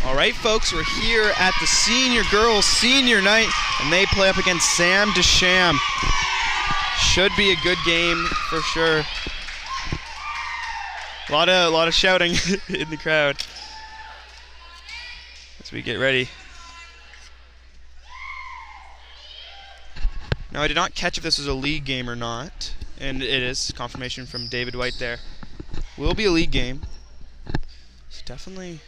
All right, folks, we're here at the senior girls senior night, and they play up against Sam DeSham. Should be a good game for sure. A lot of shouting in the crowd as we get ready. Now, I did not catch if this was a league game or not, and it is. Confirmation from David White there. Will be a league game. It's definitely.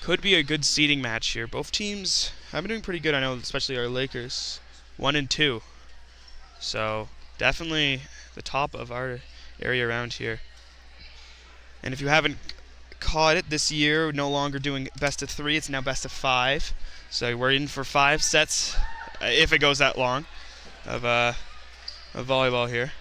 Could be a good seeding match here. Both teams have been doing pretty good, I know, especially our Lakers. 1 and 2. So definitely the top of our area around here. And if you haven't caught it this year, we're no longer doing best of 3, it's now best of 5. So we're in for 5 sets, if it goes that long, of volleyball here.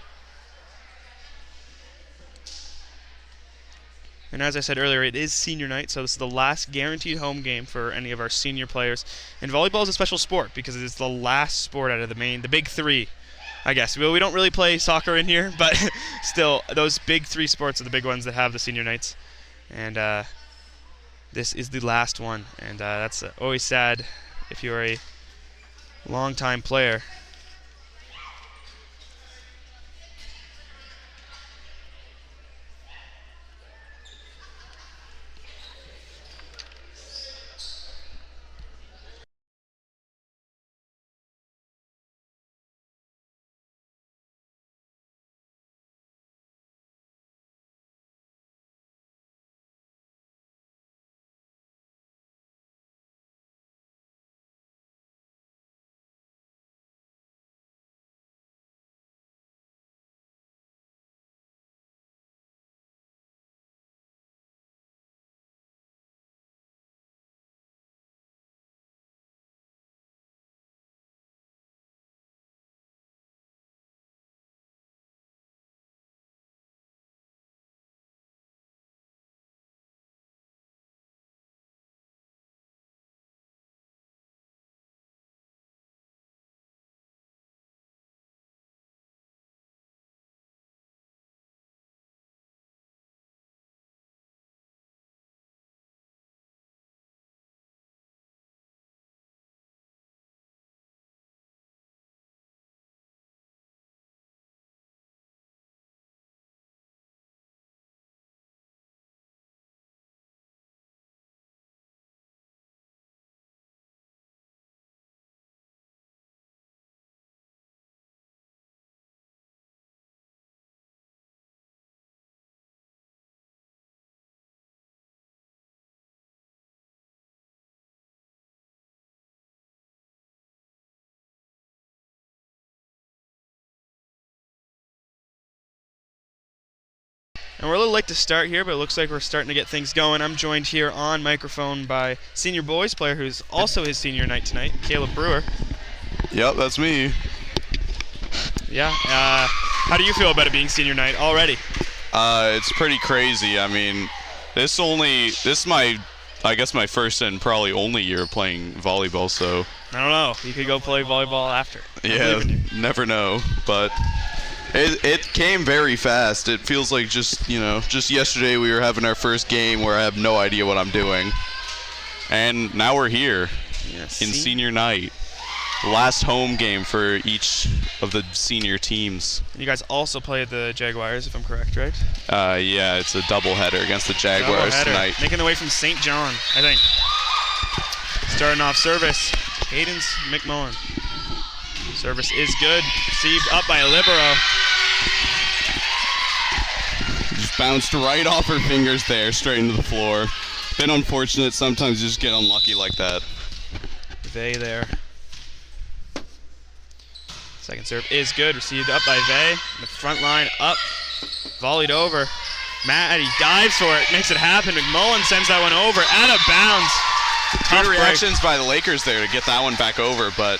And as I said earlier, it is senior night, so this is the last guaranteed home game for any of our senior players. And volleyball is a special sport because it is the last sport out of the big 3, I guess. Well, we don't really play soccer in here, but still, those big 3 sports are the big ones that have the senior nights. And this is the last one, and that's always sad if you're a long-time player. And we're a little late to start here, but it looks like we're starting to get things going. I'm joined here on microphone by senior boys player who's also his senior night tonight, Caleb Brewer. Yep, that's me. Yeah. How do you feel about it being senior night already? It's pretty crazy. I mean, this is my, I guess, my first and probably only year playing volleyball, so. I don't know. You could go play volleyball after. Yeah, never know, but. It came very fast. It feels like just yesterday we were having our first game where I have no idea what I'm doing. And now we're here in senior night. Last home game for each of the senior teams. You guys also play the Jaguars, if I'm correct, right? Yeah, it's a doubleheader against the Jaguars tonight. Making the way from St. John, I think. Starting off service, Hayden's McMullen. Service is good. Received up by a libero. Just bounced right off her fingers there, straight into the floor. Been unfortunate. Sometimes you just get unlucky like that. They there. Second serve is good. Received up by Vey. The front line up. Volleyed over. Maddie dives for it. Makes it happen. McMullen sends that one over. Out of bounds. Good reactions by the Lakers there to get that one back over, but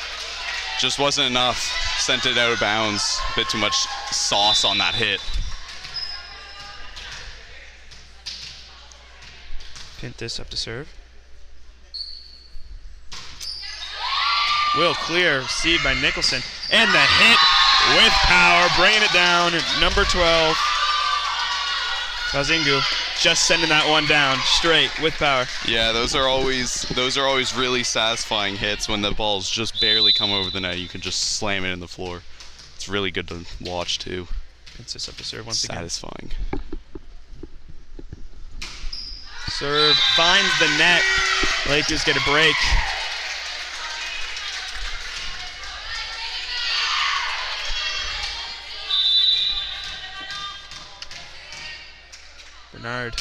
just wasn't enough. Sent it out of bounds. A bit too much sauce on that hit. Pintus up to serve. Will clear, received by Nicholson. And the hit with power, bringing it down. Number 12. Bazingu just sending that one down straight with power. Yeah, those are always really satisfying hits when the balls just barely come over the net. You can just slam it in the floor. It's really good to watch too. Pintus up to serve once Satisfying. again. Serve finds the net. Lakers get a break. Bernard,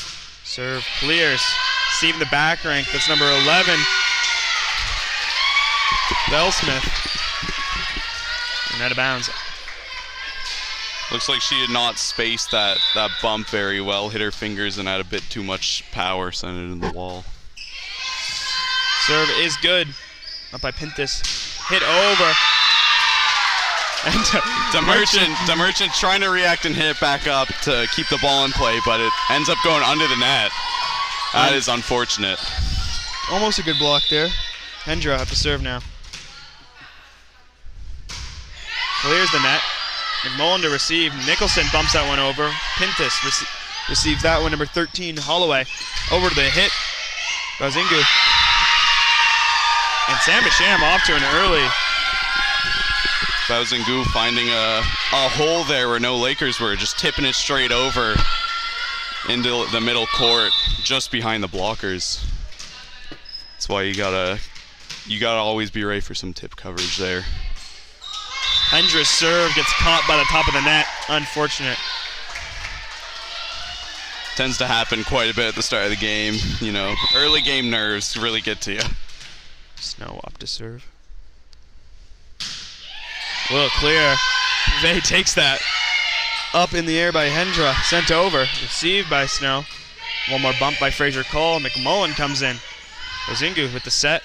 serve clears. Receiving the back rank, that's number 11. Bellsmith. And out of bounds. Looks like she did not space that bump very well. Hit her fingers and had a bit too much power, sent it in the wall. Serve is good. Up by Pintus. Hit over. And DeMerchant trying to react and hit it back up to keep the ball in play, but it ends up going under the net. That is unfortunate. Almost a good block there. Hendra up to serve now. Clears the net. McMullen to receive. Nicholson bumps that one over. Pintus receives that one. Number 13, Holloway. Over to the hit. Bazingu. And Sam Basham off to an early. Bazingu finding a hole there where no Lakers were, just tipping it straight over into the middle court, just behind the blockers. That's why you gotta always be ready for some tip coverage there. Hendra's serve gets caught by the top of the net. Unfortunate. Tends to happen quite a bit at the start of the game. You know, early game nerves really get to you. Snow up to serve. Will clear. Vey takes that. Up in the air by Hendra. Sent over. Received by Snow. One more bump by Fraser Cole. McMullen comes in. Bazingu with the set.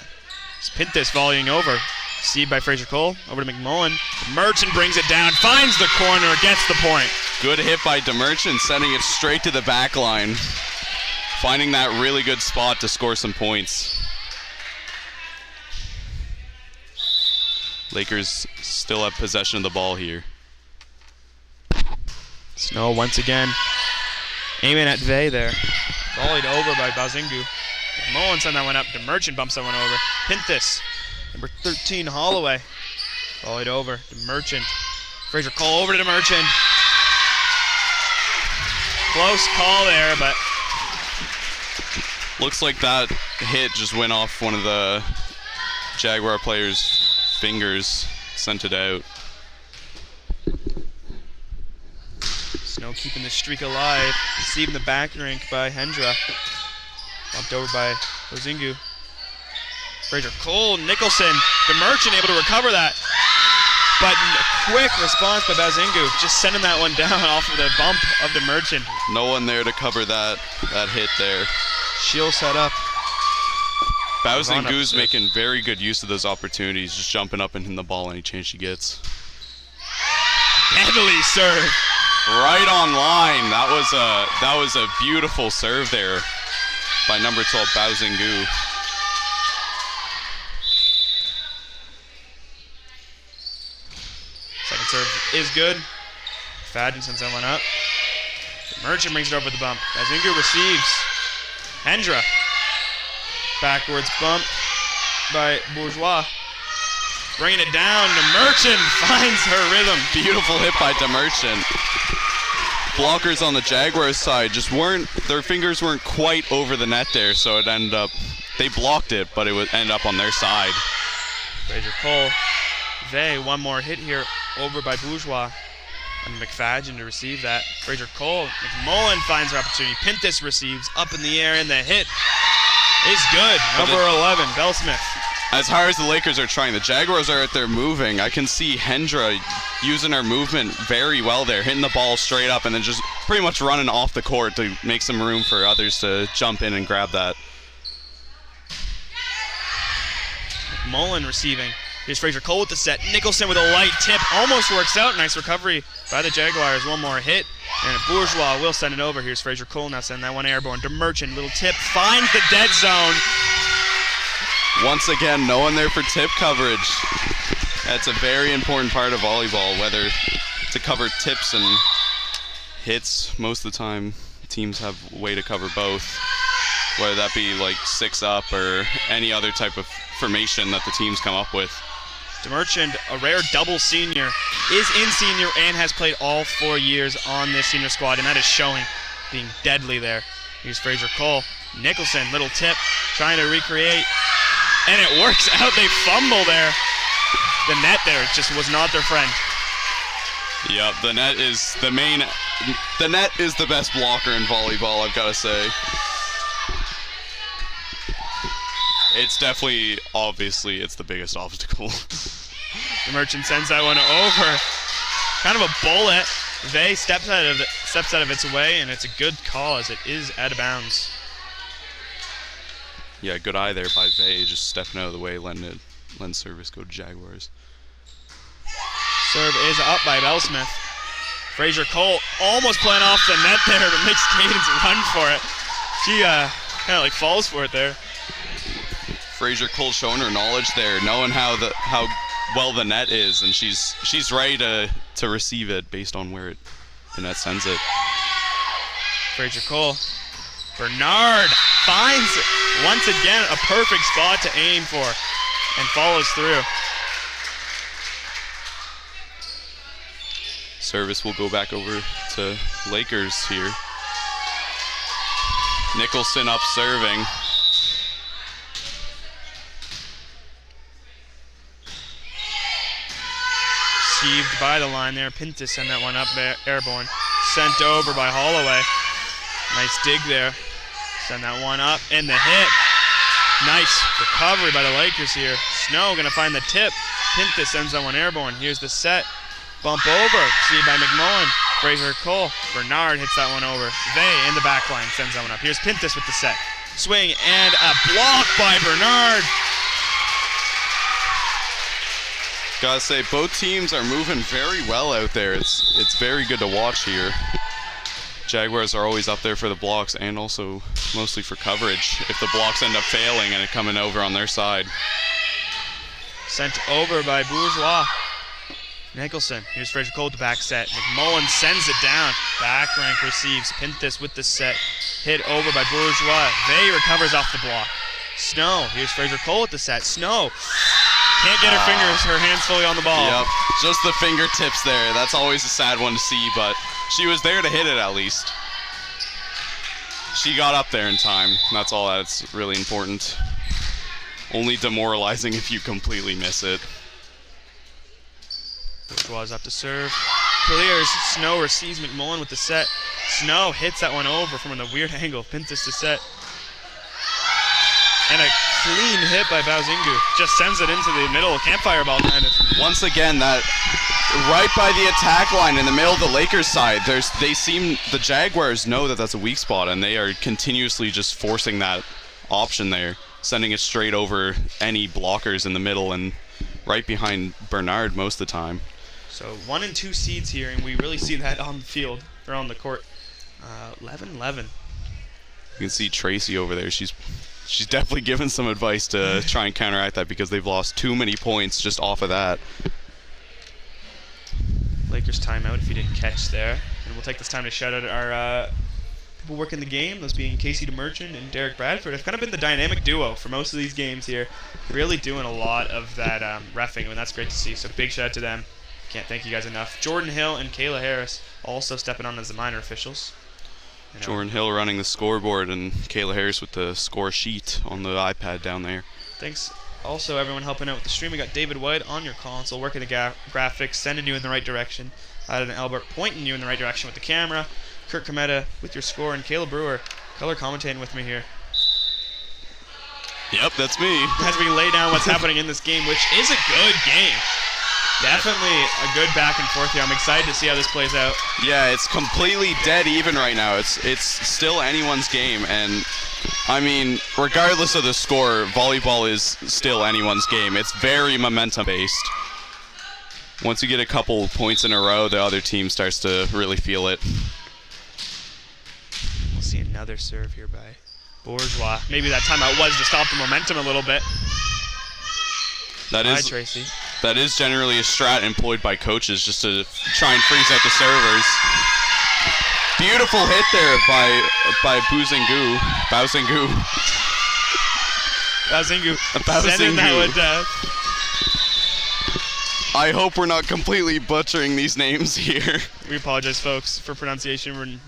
It's Pintus volleying over. Received by Fraser Cole. Over to McMullen. Merchant brings it down. Finds the corner. Gets the point. Good hit by DeMerchant, sending it straight to the back line. Finding that really good spot to score some points. Lakers still have possession of the ball here. Snow once again aiming at Vey there. Volleyed over by Bazingu. McMullen sent that one up. DeMerchant bumps that one over. Pintus. Number 13, Holloway. Volleyed over. DeMerchant. Fraser Cole over to DeMerchant. Close call there, but looks like that hit just went off one of the Jaguar players' fingers, sent it out. Snow keeping the streak alive. Receiving the back rink by Hendra. Bumped over by Bazingu. Fraser Cole, Nicholson, DeMerchant able to recover that. But quick response by Bazingu, just sending that one down off of the bump of DeMerchant. No one there to cover that hit there. Shield set up. Bazingu's making very good use of those opportunities, just jumping up and hitting the ball any chance she gets. Heavily served. Right on line. That was a beautiful serve there by number 12 Bazingu. Second serve is good. Fadden sends that one up. Merchant brings it over the bump. Bazingu receives. Hendra. Backwards bump by Bourgeois. Bringing it down. DeMerchant finds her rhythm. Beautiful hit by DeMerchant. Blockers on the Jaguars side just their fingers weren't quite over the net there, so it ended up, they blocked it, but it would end up on their side. Fraser Cole. Vey, one more hit here over by Bourgeois. And McFadden to receive that. Fraser Cole. McMullen finds her opportunity. Pintus receives up in the air, and the hit is good. Number 11, Bellsmith. as hard as the Lakers are trying, the Jaguars are out there moving. I can see Hendra using her movement very well there, hitting the ball straight up and then just pretty much running off the court to make some room for others to jump in and grab that. Mullen receiving. Here's Fraser Cole with the set. Nicholson with a light tip. Almost works out. Nice recovery by the Jaguars. One more hit. And Bourgeois will send it over. Here's Fraser Cole now sending that one airborne. DeMerchant, little tip. Finds the dead zone. Once again, no one there for tip coverage. That's a very important part of volleyball, whether to cover tips and hits. Most of the time, teams have a way to cover both, whether that be like 6-up or any other type of formation that the teams come up with. DeMerchant, a rare double senior, is in senior and has played all 4 years on this senior squad, and that is showing, being deadly there. Here's Fraser Cole. Nicholson, little tip, trying to recreate, and it works out. They fumble there. The net there just was not their friend. Yep, the net is the main. The net is the best blocker in volleyball, I've got to say. It's definitely, obviously, it's the biggest obstacle. The Merchant sends that one over. Kind of a bullet. Vey steps out of its way, and it's a good call as it is out of bounds. Yeah, good eye there by Vey, just stepping out of the way, letting service go to Jaguars. Serve is up by Bellsmith. Fraser Cole almost playing off the net there, but makes Cadence run for it. She kind of like falls for it there. Fraser Cole showing her knowledge there, knowing how well the net is, and she's ready to receive it based on where the net sends it. Fraser Cole. Bernard finds once again a perfect spot to aim for and follows through. Service will go back over to Lakers here. Nicholson up serving. Received by the line there. Pintus sent that one up there, airborne. Sent over by Holloway. Nice dig there. Send that one up and the hit. Nice recovery by the Lakers here. Snow gonna find the tip. Pintus sends that one airborne. Here's the set. Bump over. Received by McMullen. Fraser Cole. Bernard hits that one over. Vey in the back line sends that one up. Here's Pintus with the set. Swing and a block by Bernard. Gotta say, both teams are moving very well out there. It's very good to watch here. Jaguars are always up there for the blocks and also mostly for coverage if the blocks end up failing and it coming over on their side. Sent over by Bourgeois. Nicholson. Here's Fraser Cole with the back set. McMullen sends it down. Back rank receives. Pintus with the set. Hit over by Bourgeois. Vey recovers off the block. Snow. Here's Fraser Cole with the set. Snow. Can't get her hands fully on the ball. Yep, just the fingertips there. That's always a sad one to see, but she was there to hit it at least. She got up there in time. That's all that's really important. Only demoralizing if you completely miss it. Bourgeois up to serve. Clears. Snow receives McMullen with the set. Snow hits that one over from a weird angle. Pintus to set. And a clean hit by Bauzingu. Just sends it into the middle. Campfire ball kind of. Once again, that right by the attack line in the middle of the Lakers side, the Jaguars know that that's a weak spot, and they are continuously just forcing that option there, sending it straight over any blockers in the middle and right behind Bernard most of the time. So 1 and 2 seeds here, and we really see that on the field, or on the court. 11-11. You can see Tracy over there. She's definitely given some advice to try and counteract that because they've lost too many points just off of that. Lakers timeout if you didn't catch there. And we'll take this time to shout out our people working the game, those being Casey DeMerchant and Derek Bradford. Have kind of been the dynamic duo for most of these games here. Really doing a lot of that reffing, and that's great to see. So big shout out to them. Can't thank you guys enough. Jordan Hill and Kayla Harris also stepping on as the minor officials. Jordan Hill running the scoreboard and Kayla Harris with the score sheet on the iPad down there. Thanks also everyone helping out with the stream. We got David White on your console working the graphics, sending you in the right direction. Adam Albert pointing you in the right direction with the camera. Kurt Kometa with your score, and Caleb Brewer color commentating with me here. Yep, that's me. As we lay down what's happening in this game, which is a good game. Definitely a good back and forth here. I'm excited to see how this plays out. Yeah, it's completely dead even right now. It's still anyone's game, and I mean, regardless of the score, volleyball is still anyone's game. It's very momentum based. Once you get a couple points in a row, the other team starts to really feel it. We'll see another serve here by Bourgeois. Maybe that timeout was to stop the momentum a little bit. Tracy. That is generally a strat employed by coaches, just to try and freeze out the servers. Beautiful hit there by Baozingu. Sending that one down. I hope we're not completely butchering these names here. We apologize, folks, for pronunciation.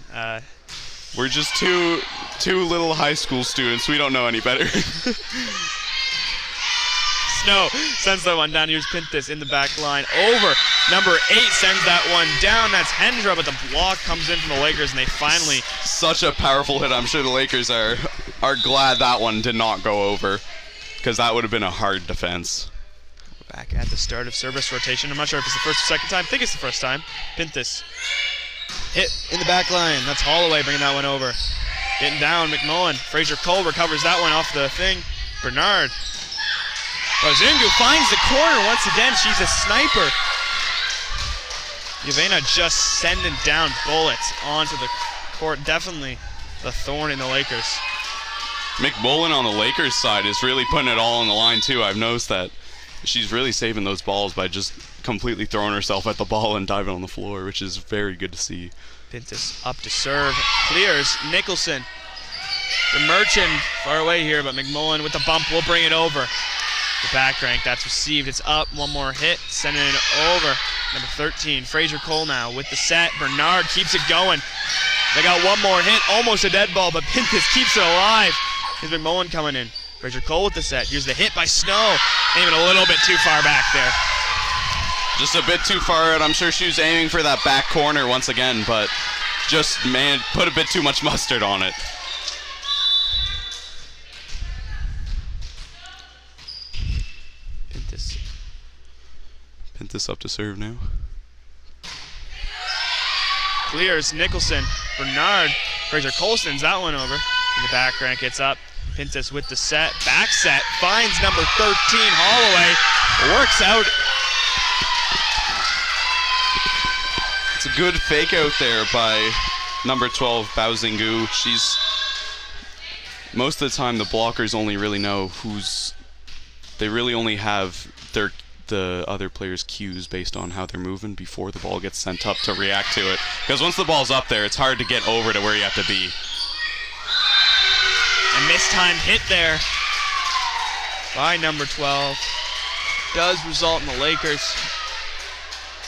We're just two little high school students. We don't know any better. Snow sends that one down. Here's Pintus in the back line. Over. Number 8 sends that one down. That's Hendra, but the block comes in from the Lakers, and they finally... Such a powerful hit. I'm sure the Lakers are glad that one did not go over, because that would have been a hard defense. We're back at the start of service rotation. I'm not sure if it's the first or second time. I think it's the first time. Pintus. Hit in the back line. That's Holloway bringing that one over. Getting down, McMullen. Fraser Cole recovers that one off the thing. Bernard. Baozingu finds the corner once again. She's a sniper. Yavena just sending down bullets onto the court. Definitely the thorn in the Lakers. McMullen on the Lakers side is really putting it all on the line too. I've noticed that she's really saving those balls by just completely throwing herself at the ball and diving on the floor, which is very good to see. Pintus up to serve. Clears. Nicholson. The Merchant far away here, but McMullen with the bump will bring it over. The back rank, that's received. It's up. One more hit. Sending it over. Number 13, Fraser Cole now with the set. Bernard keeps it going. They got one more hit. Almost a dead ball, but Pintus keeps it alive. Here's McMullen coming in. Fraser Cole with the set. Here's the hit by Snow. Aiming a little bit too far back there. Just a bit too far out. I'm sure she was aiming for that back corner once again, but just, man, put a bit too much mustard on it. Pintus up to serve now. Clears. Nicholson. Bernard. Fraser Cole sends that one over. In the back rank, it's up. Pintus with the set. Back set. Finds number 13, Holloway. Works out. It's a good fake out there by number 12, Baozingu. She's... Most of the time, the blockers only really know who's... They really only have the other players' cues based on how they're moving before the ball gets sent up to react to it. Because once the ball's up there, it's hard to get over to where you have to be. A mistimed hit there by number 12. Does result in the Lakers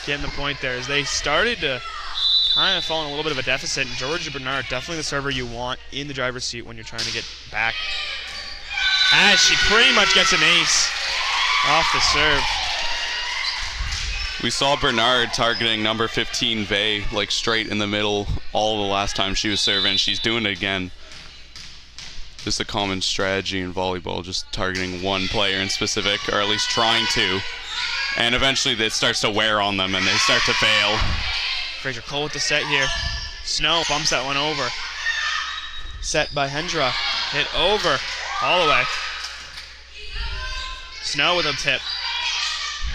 getting the point there as they started to kind of fall in a little bit of a deficit. And Georgia Bernard, definitely the server you want in the driver's seat when you're trying to get back. As she pretty much gets an ace off the serve. We saw Bernard targeting number 15, Vey, like straight in the middle all the last time she was serving. She's doing it again. This is a common strategy in volleyball, just targeting one player in specific, or at least trying to. And eventually it starts to wear on them and they start to fail. Fraser Cole with the set here. Snow bumps that one over. Set by Hendra. Hit over. Holloway. Snow with a tip.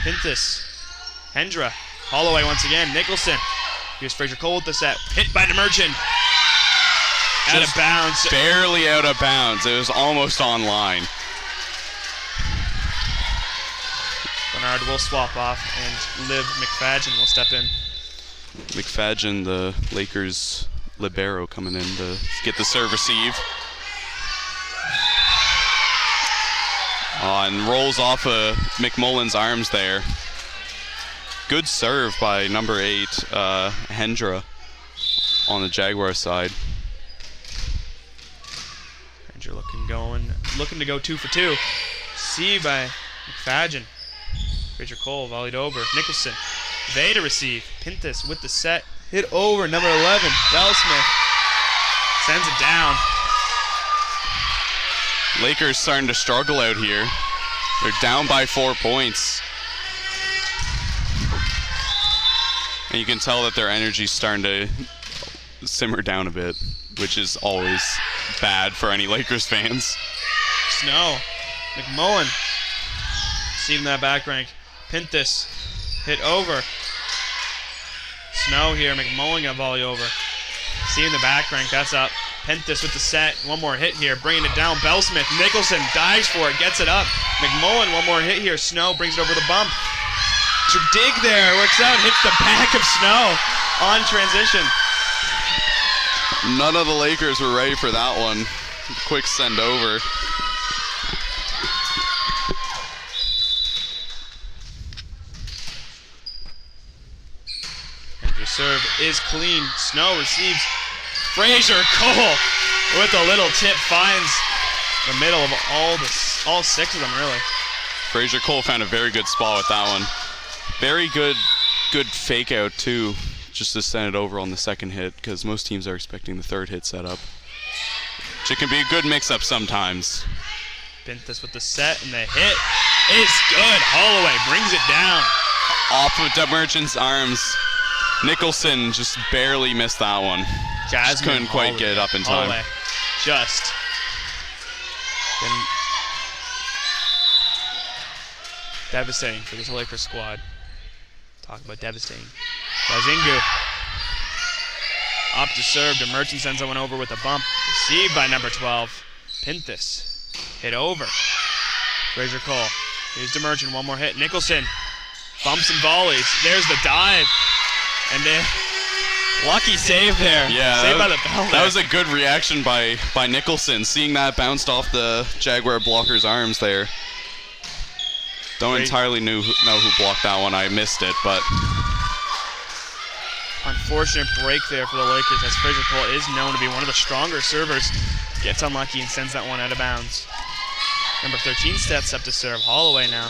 Pintus. Hendra. Holloway once again. Nicholson. Here's Fraser Cole with the set. Hit by the Merchant. Out of bounds. Barely out of bounds. It was almost on line. Bernard will swap off and Liv McFadgen will step in. McFadgen, the Lakers libero, coming in to get the serve receive. And rolls off of McMullen's arms there. Good serve by number 8, Hendra, on the Jaguar side. Hendra looking to go 2 for 2. See by McFadgen. Fraser Cole volleyed over. Nicholson. Vey to receive. Pintus with the set. Hit over. Number 11. Bell Smith sends it down. Lakers starting to struggle out here. They're down by 4 points. And you can tell that their energy's starting to simmer down a bit, which is always bad for any Lakers fans. Snow. McMullen. Receiving that back rank. Pintus. Hit over. Snow here. McMullen got volley over. Seeing the back rank. That's up. Pintus with the set. One more hit here. Bringing it down. Bellsmith. Nicholson dives for it. Gets it up. McMullen. One more hit here. Snow brings it over the bump. Dig there. Works out. Hits the back of Snow on transition. None of the Lakers were ready for that one. Quick send over. And the serve is clean. Snow receives. Fraser Cole with a little tip finds the middle of all 6 of them, really. Fraser Cole found a very good spot with that one. Very good fake out too, just to send it over on the second hit, because most teams are expecting the third hit setup. Which it can be a good mix-up sometimes. Pintus with the set, and the hit is good. Holloway brings it down. Off of Demerchant's arms. Nicholson just barely missed that one. Just couldn't quite get it up in time. Holloway just. Devastating for this Lakers squad. Talk about devastating. Bazingu. Up to serve. Demerchant sends someone over with a bump. Received by number 12. Pintus. Hit over. Fraser Cole. Here's Demerchant. One more hit. Nicholson. Bumps and volleys. There's the dive. And then lucky save there. Yeah, Saved by the bell. That was a good reaction by Nicholson. Seeing that bounced off the Jaguar blocker's arms there. Don't entirely know who blocked that one. I missed it, but unfortunate break there for the Lakers, as Fraser Cole is known to be one of the stronger servers. Gets unlucky and sends that one out of bounds. Number 13 steps up to serve. Holloway now.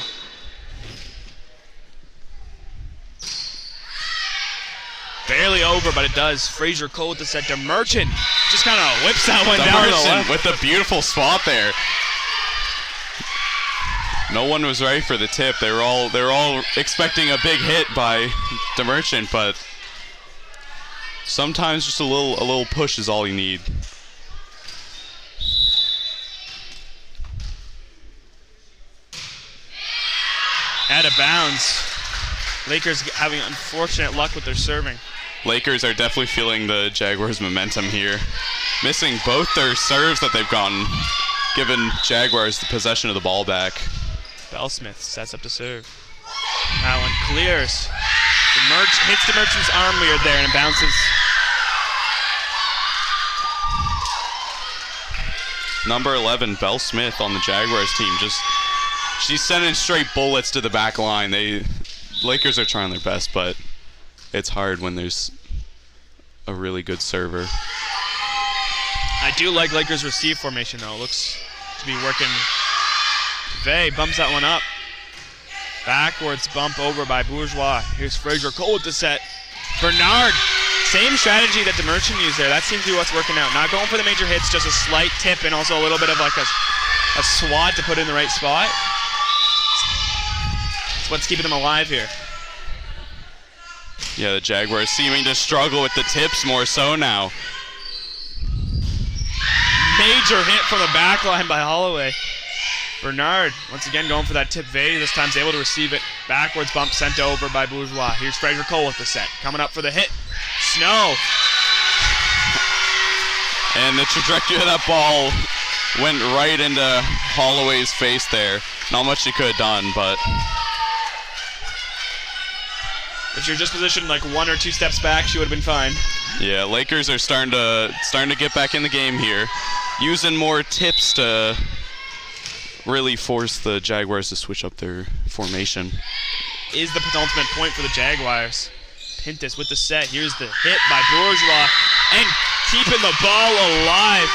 Barely over, but it does. Fraser Cole with the set. Demerchant just kind of whips that one down the left. With a beautiful spot there. No one was ready for the tip. They were all expecting a big hit by Demerchant, but sometimes just a little push is all you need. Out of bounds. Lakers having unfortunate luck with their serving. Lakers are definitely feeling the Jaguars' momentum here. Missing both their serves that they've gotten, giving Jaguars the possession of the ball back. Bellsmith sets up to serve. That one clears. Hits Demerchant's arm weird there and it bounces. Number 11, Belle Smith on the Jaguars team. She's sending straight bullets to the back line. Lakers are trying their best, but it's hard when there's a really good server. I do like Lakers' receive formation though. It looks to be working. Vey bumps that one up. Backwards bump over by Bourgeois. Here's Fraser Cole with the set. Bernard, same strategy that Demerchant used there. That seems to be what's working out. Not going for the major hits, just a slight tip and also a little bit of like a swat to put in the right spot. It's what's keeping them alive here. Yeah, the Jaguars seeming to struggle with the tips more so now. Major hit from the back line by Holloway. Bernard, once again going for that tip. Vey this time's able to receive it. Backwards bump sent over by Bourgeois. Here's Fraser Cole with the set. Coming up for the hit. Snow. And the trajectory of that ball went right into Holloway's face there. Not much he could have done, but if you're just positioned like 1 or 2 steps back, she would have been fine. Yeah, Lakers are starting to get back in the game here. Using more tips to really force the Jaguars to switch up their formation. Is the penultimate point for the Jaguars. Pintus with the set. Here's the hit by Bourgeois. And keeping the ball alive.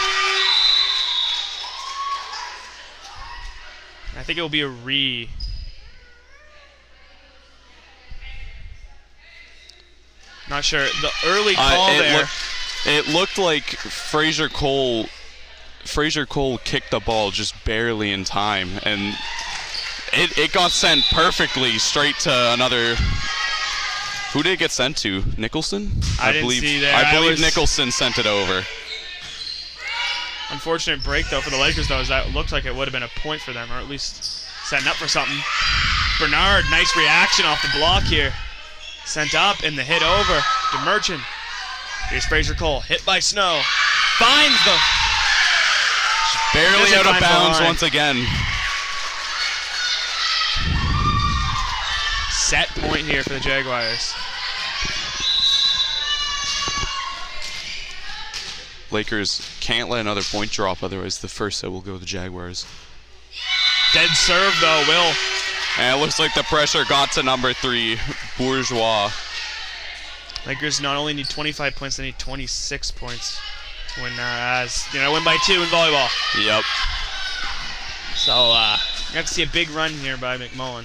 I think it will be a re. Not sure. The early call there. It looked like Fraser Cole Fraser Cole kicked the ball just barely in time, and it got sent perfectly straight to another. Who did it get sent to? Nicholson? I didn't see that. I believe Nicholson sent it over. Unfortunate break, though, for the Lakers, though, as that looked like it would have been a point for them, or at least setting up for something. Bernard, nice reaction off the block here. Sent up, and the hit over to Merchant. Here's Fraser Cole, hit by Snow. Finds the... Barely out of bounds once again. Set point here for the Jaguars. Lakers can't let another point drop, otherwise the first set will go to the Jaguars. Dead serve, though, Will. And it looks like the pressure got to number 3, Bourgeois. Lakers not only need 25 points, they need 26 points to win, win by 2 in volleyball. Yep. So, you have to see a big run here by McMullen.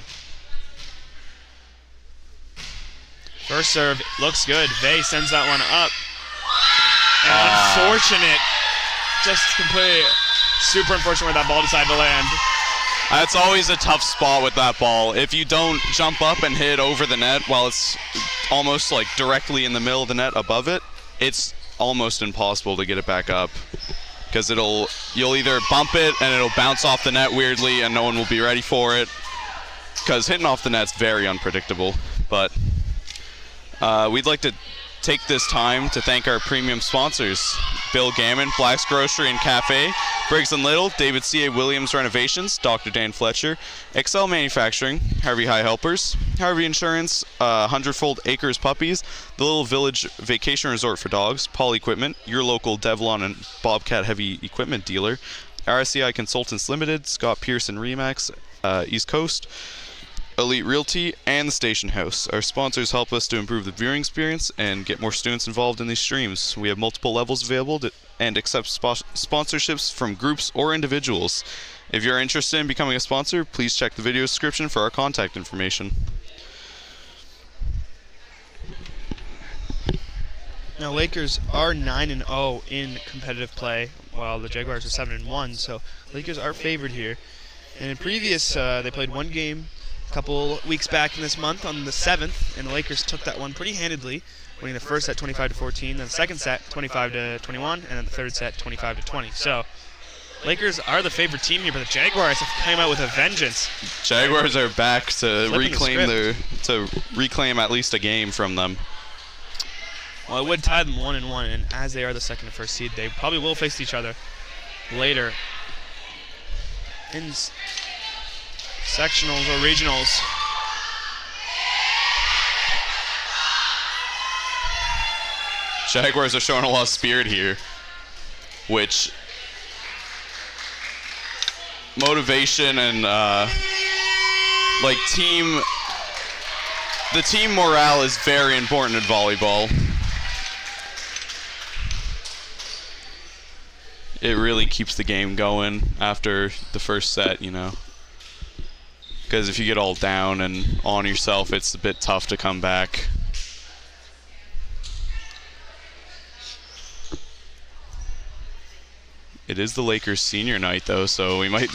First serve looks good. Vey sends that one up. And unfortunate. Just completely super unfortunate where that ball decided to land. That's always a tough spot with that ball. If you don't jump up and hit over the net while it's almost like directly in the middle of the net above it, it's almost impossible to get it back up. Because you'll either bump it and it'll bounce off the net weirdly and no one will be ready for it. Because hitting off the net's very unpredictable. But we'd like to take this time to thank our premium sponsors: Bill Gammon, Black's Grocery and Café, Briggs and Little, David C.A. Williams Renovations, Dr. Dan Fletcher, Excel Manufacturing, Harvey High Helpers, Harvey Insurance, Hundredfold Acres Puppies, The Little Village Vacation Resort for Dogs, Paul Equipment, your local Devlon and Bobcat Heavy Equipment dealer, RSEI Consultants Ltd, Scott Pearson Remax, East Coast, Elite Realty, and the Station House. Our sponsors help us to improve the viewing experience and get more students involved in these streams. We have multiple levels available and accept sponsorships from groups or individuals. If you're interested in becoming a sponsor, please check the video description for our contact information. Now, Lakers are 9-0 in competitive play, while the Jaguars are 7-1, so Lakers are favored here. And in previous, they played one game a couple weeks back in this month on the 7th, and the Lakers took that one pretty handedly, winning the first set 25-14, then the second set 25-21, and then the third set 25-20. So Lakers are the favorite team here, but the Jaguars have come out with a vengeance. Jaguars are back to reclaim at least a game from them. Well, it would tie them 1-1, and as they are the second and first seed, they probably will face each other later in sectionals or regionals. Jaguars are showing a lot of spirit here, which motivation and the team morale is very important in volleyball. It really keeps the game going after the first set, you know. Because if you get all down and on yourself, it's a bit tough to come back. It is the Lakers' senior night, though, so we might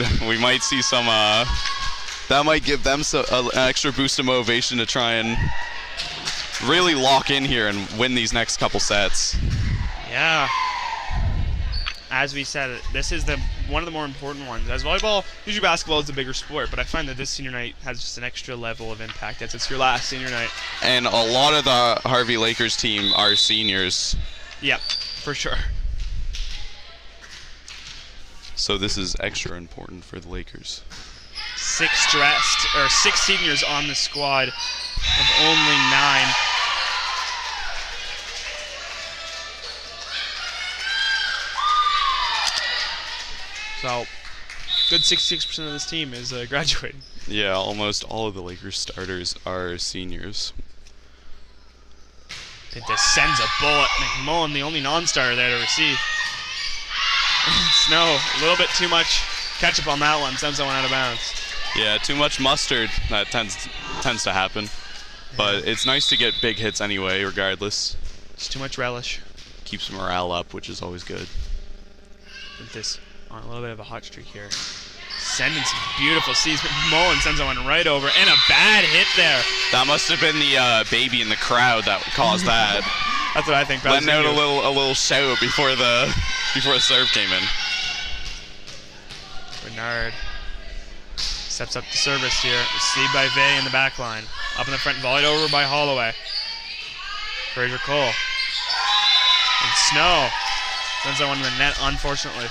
see some. That might give them an extra boost of motivation to try and really lock in here and win these next couple sets. Yeah. As we said, this is one of the more important ones. As volleyball, usually basketball is the bigger sport, but I find that this senior night has just an extra level of impact as it's your last senior night. And a lot of the Harvey Lakers team are seniors. Yep, for sure. So this is extra important for the Lakers. 6 seniors on the squad of only 9. So, good 66% of this team is graduating. Yeah, almost all of the Lakers starters are seniors. Pinta sends a bullet. McMullen, the only non-starter there to receive. Snow, a little bit too much ketchup on that one. Sends that one out of bounds. Yeah, too much mustard. That tends to happen. But it's nice to get big hits anyway, regardless. It's too much relish. Keeps morale up, which is always good. With this on a little bit of a hot streak here. Sending some beautiful C's. McMullen sends that one right over, and a bad hit there. That must have been the baby in the crowd that caused that. That's what I think. Letting out a little shout before the serve came in. Bernard steps up the service here. Received by Vey in the back line. Up in the front, volleyed over by Holloway. Fraser Cole. And Snow sends that one to the net, unfortunately.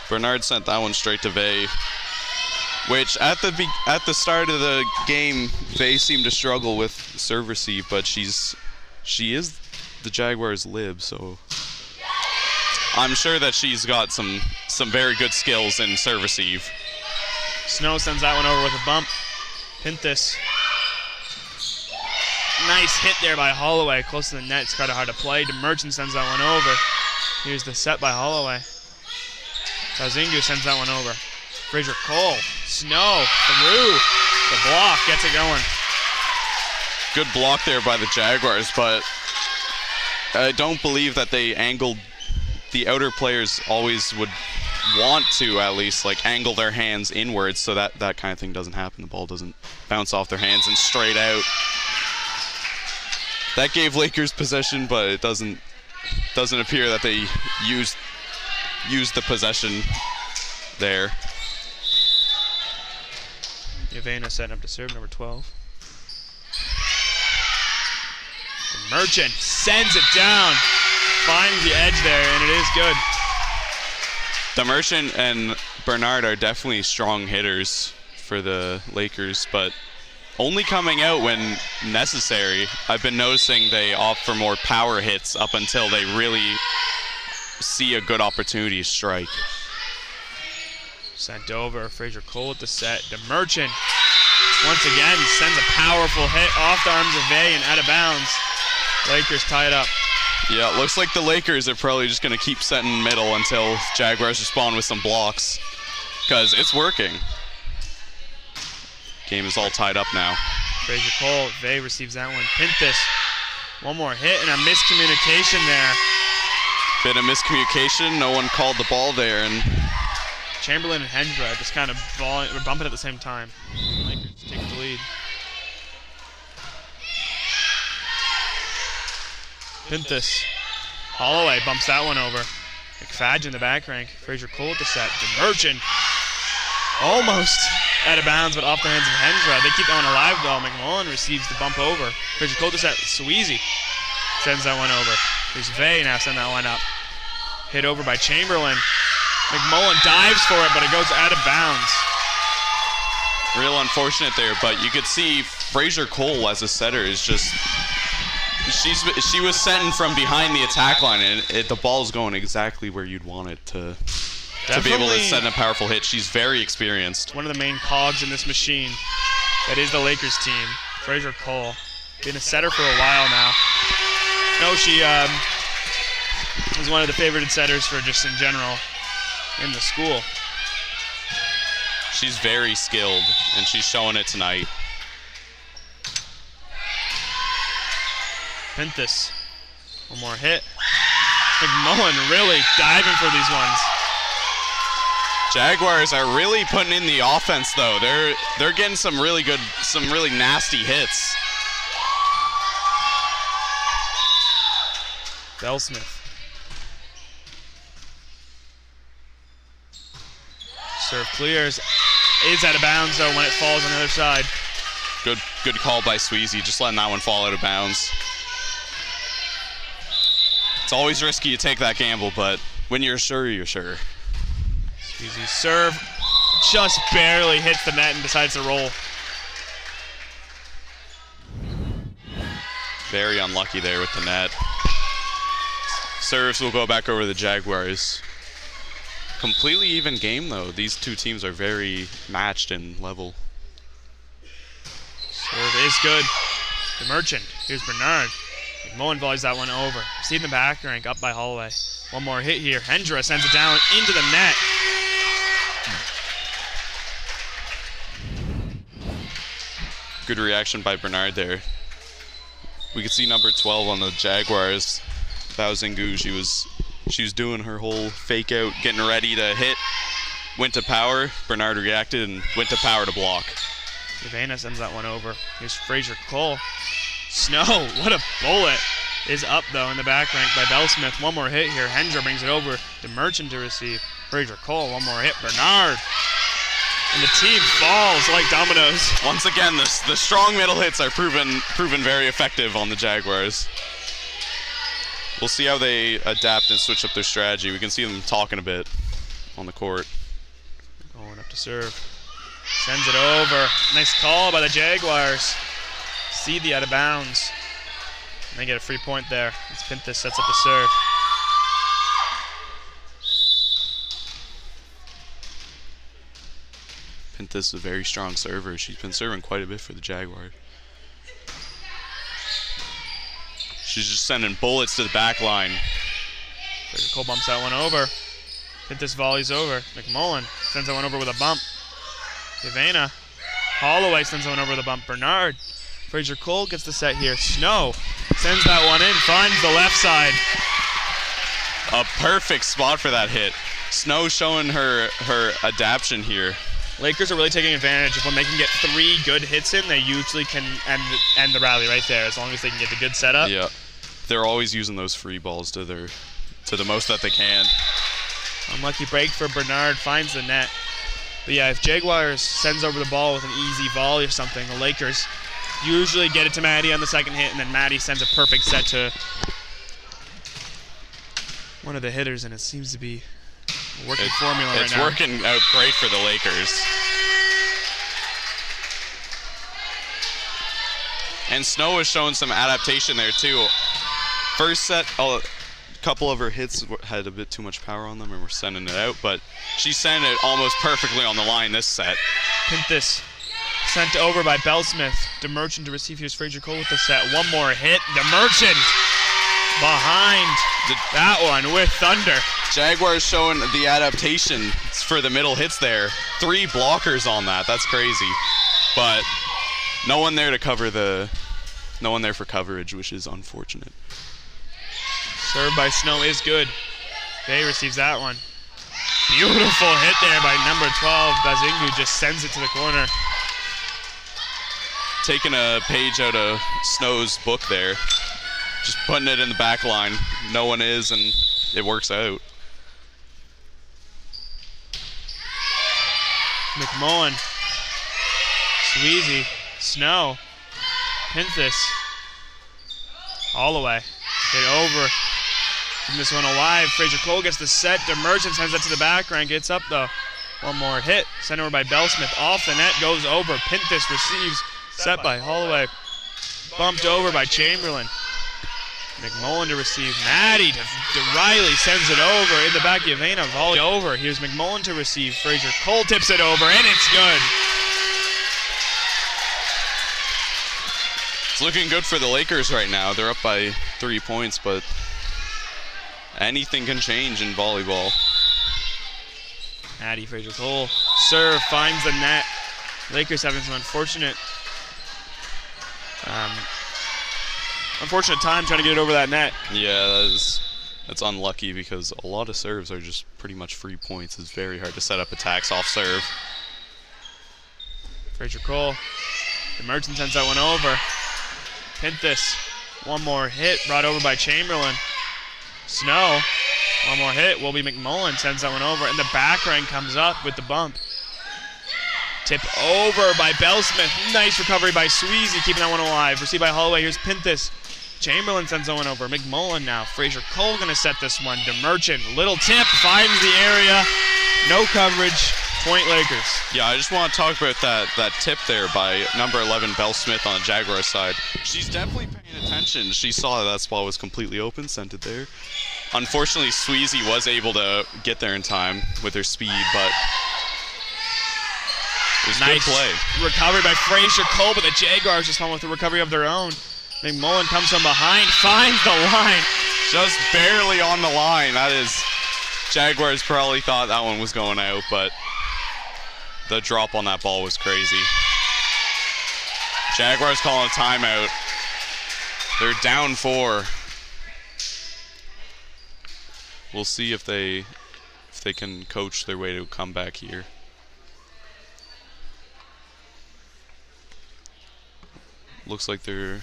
Bernard sent that one straight to Vey, which at the start of the game, Vey seemed to struggle with serve receive, but she is the Jaguars' lib, so I'm sure that she's got some very good skills in serve receive. Snow sends that one over with a bump. Pintus. Nice hit there by Holloway, close to the net. It's kind of hard to play. DeMerchant sends that one over. Here's the set by Holloway. Kazingu sends that one over. Fraser Cole, Snow, through the block, gets it going. Good block there by the Jaguars, but I don't believe that they angled. The outer players always would want to at least like angle their hands inwards so that kind of thing doesn't happen. The ball doesn't bounce off their hands and straight out. That gave Lakers possession, but it doesn't appear that they used the possession there. Yavena setting up to serve, number 12. The Merchant sends it down, finds the edge there, and it is good. The Merchant and Bernard are definitely strong hitters for the Lakers, but only coming out when necessary. I've been noticing they opt for more power hits up until they really see a good opportunity to strike. Sent over, Fraser Cole with the set. The Merchant, once again, sends a powerful hit off the arms of Vey and out of bounds. Lakers tie it up. Yeah, it looks like the Lakers are probably just going to keep setting middle until Jaguars respond with some blocks, because it's working. Game is all tied up now. Fraser Cole, Vey receives that one. Pintus, one more hit and a miscommunication there. Bit of miscommunication, no one called the ball there, and Chamberlain and Hendra just kind of bumping at the same time. Lakers take the lead. Pintus, Holloway bumps that one over. McFadge in the back rank. Fraser Cole with the set. The Merchant almost out of bounds, but off the hands of Hendra. They keep going alive though. McMullen receives the bump over. Fraser Cole to set. Sweezy sends that one over. There's Vey now send that one up. Hit over by Chamberlain. McMullen dives for it, but it goes out of bounds. Real unfortunate there, but you could see Fraser Cole as a setter is just, she was setting from behind the attack line, and the ball's going exactly where you'd want it to be able to set in a powerful hit. She's very experienced. One of the main cogs in this machine that is the Lakers team. Fraser Cole, been a setter for a while now. No, she is one of the favorited setters for just in general in the school. She's very skilled, and she's showing it tonight. Pintus, one more hit. McMullen really diving for these ones. Jaguars are really putting in the offense though. They're getting some really nasty hits. Bellsmith. Serve clears. Is out of bounds though when it falls on the other side. Good call by Sweezy, just letting that one fall out of bounds. It's always risky to take that gamble, but when you're sure, you're sure. Sweezy serve just barely hits the net and decides to roll. Very unlucky there with the net. Serves will go back over the Jaguars. Completely even game though. These two teams are very matched in level. Serve is good. The Merchant. Here's Bernard. McMullen volleys that one over. See in the back rank up by Holloway. One more hit here. Hendra sends it down into the net. Good reaction by Bernard there. We could see number 12 on the Jaguars. Bao Zingu, she was doing her whole fake out, getting ready to hit. went to power. Bernard reacted and went to power to block. Savannah sends that one over. Here's Fraser Cole. Snow, what a bullet. Is up, though, in the back rank by Bellsmith. One more hit here. Hendra brings it over to Merchant to receive. Fraser Cole, one more hit. Bernard. And the team falls like dominoes. Once again, the strong middle hits are proven very effective on the Jaguars. We'll see how they adapt and switch up their strategy. We can see them talking a bit on the court. Going up to serve. Sends it over. Nice call by the Jaguars. See the out of bounds. And they get a free point there as Pinthus sets up the serve. Pinthus is a very strong server. She's been serving quite a bit for the Jaguars. She's just sending bullets to the back line. Fraser Cole bumps that one over. Pinthus volleys over. McMullen sends that one over with a bump. Ivana. Holloway sends that one over with a bump. Bernard. Fraser Cole gets the set here. Snow sends that one in, finds the left side. A perfect spot for that hit. Snow showing her adaptation here. Lakers are really taking advantage of when they can get 3 good hits in, they usually can end the rally right there as long as they can get the good setup. Yeah. They're always using those free balls to the most that they can. Unlucky break for Bernard, finds the net. But yeah, if Jaguars sends over the ball with an easy volley or something, the Lakers usually get it to Maddie on the second hit, and then Maddie sends a perfect set to one of the hitters, and it seems to be a working formula right now. It's working out great for the Lakers. And Snow is showing some adaptation there too. First set, a couple of her hits had a bit too much power on them and we're sending it out, but she's sending it almost perfectly on the line this set. Pinthus sent over by Bellsmith. DeMerchant to receive. Here's Fraser Cole with the set. One more hit. DeMerchant behind that one with thunder. Jaguars showing the adaptation for the middle hits there. 3 blockers on that. That's crazy. But no one there for coverage, which is unfortunate. Serve by Snow is good. Bay receives that one. Beautiful hit there by number 12. Bazingu just sends it to the corner. Taking a page out of Snow's book there. Just putting it in the back line. No one is, and it works out. McMullen. Sweezy. Snow. Pinthus. Holloway. Get over. Keeping this one alive. Fraser Cole gets the set. DeMerchant sends that to the back rank. It's up though. One more hit. Sent over by Bellsmith. Off the net. Goes over. Pinthus receives. Set by Holloway. Bumped over by Chamberlain. McMullen to receive. Maddie to Riley sends it over. In the back, Yavana volley over. Here's McMullen to receive. Fraser Cole tips it over, and it's good. It's looking good for the Lakers right now. They're up by 3 points, but anything can change in volleyball. Maddie, Fraser Cole. Serve finds the net. Lakers having some unfortunate time trying to get it over that net. Yeah, that's unlucky because a lot of serves are just pretty much free points. It's very hard to set up attacks off serve. Fraser Cole. The Merchant sends that one over. Pinthus. One more hit brought over by Chamberlain. Snow. One more hit. Will be McMullen sends that one over. And the back rank comes up with the bump. Tip over by Bellsmith. Nice recovery by Sweezy, keeping that one alive. Received by Holloway. Here's Pinthus. Chamberlain sends that one over. McMullen now. Fraser Cole going to set this one. DeMerchant. Little tip. Finds the area. No coverage. Point Lakers. Yeah, I just want to talk about that tip there by number 11, Bellsmith on the Jaguars side. She's definitely paying attention. She saw that spot was completely open, sent it there. Unfortunately, Sweezy was able to get there in time with her speed, but it was nice good play. Recovery by Fraser Cole, but the Jaguars just went with a recovery of their own. McMullen comes from behind, finds the line. Just barely on the line. That is, Jaguars probably thought that one was going out, but the drop on that ball was crazy. Jaguars calling a timeout. They're down 4. We'll see if they they can coach their way to a comeback here. Looks like their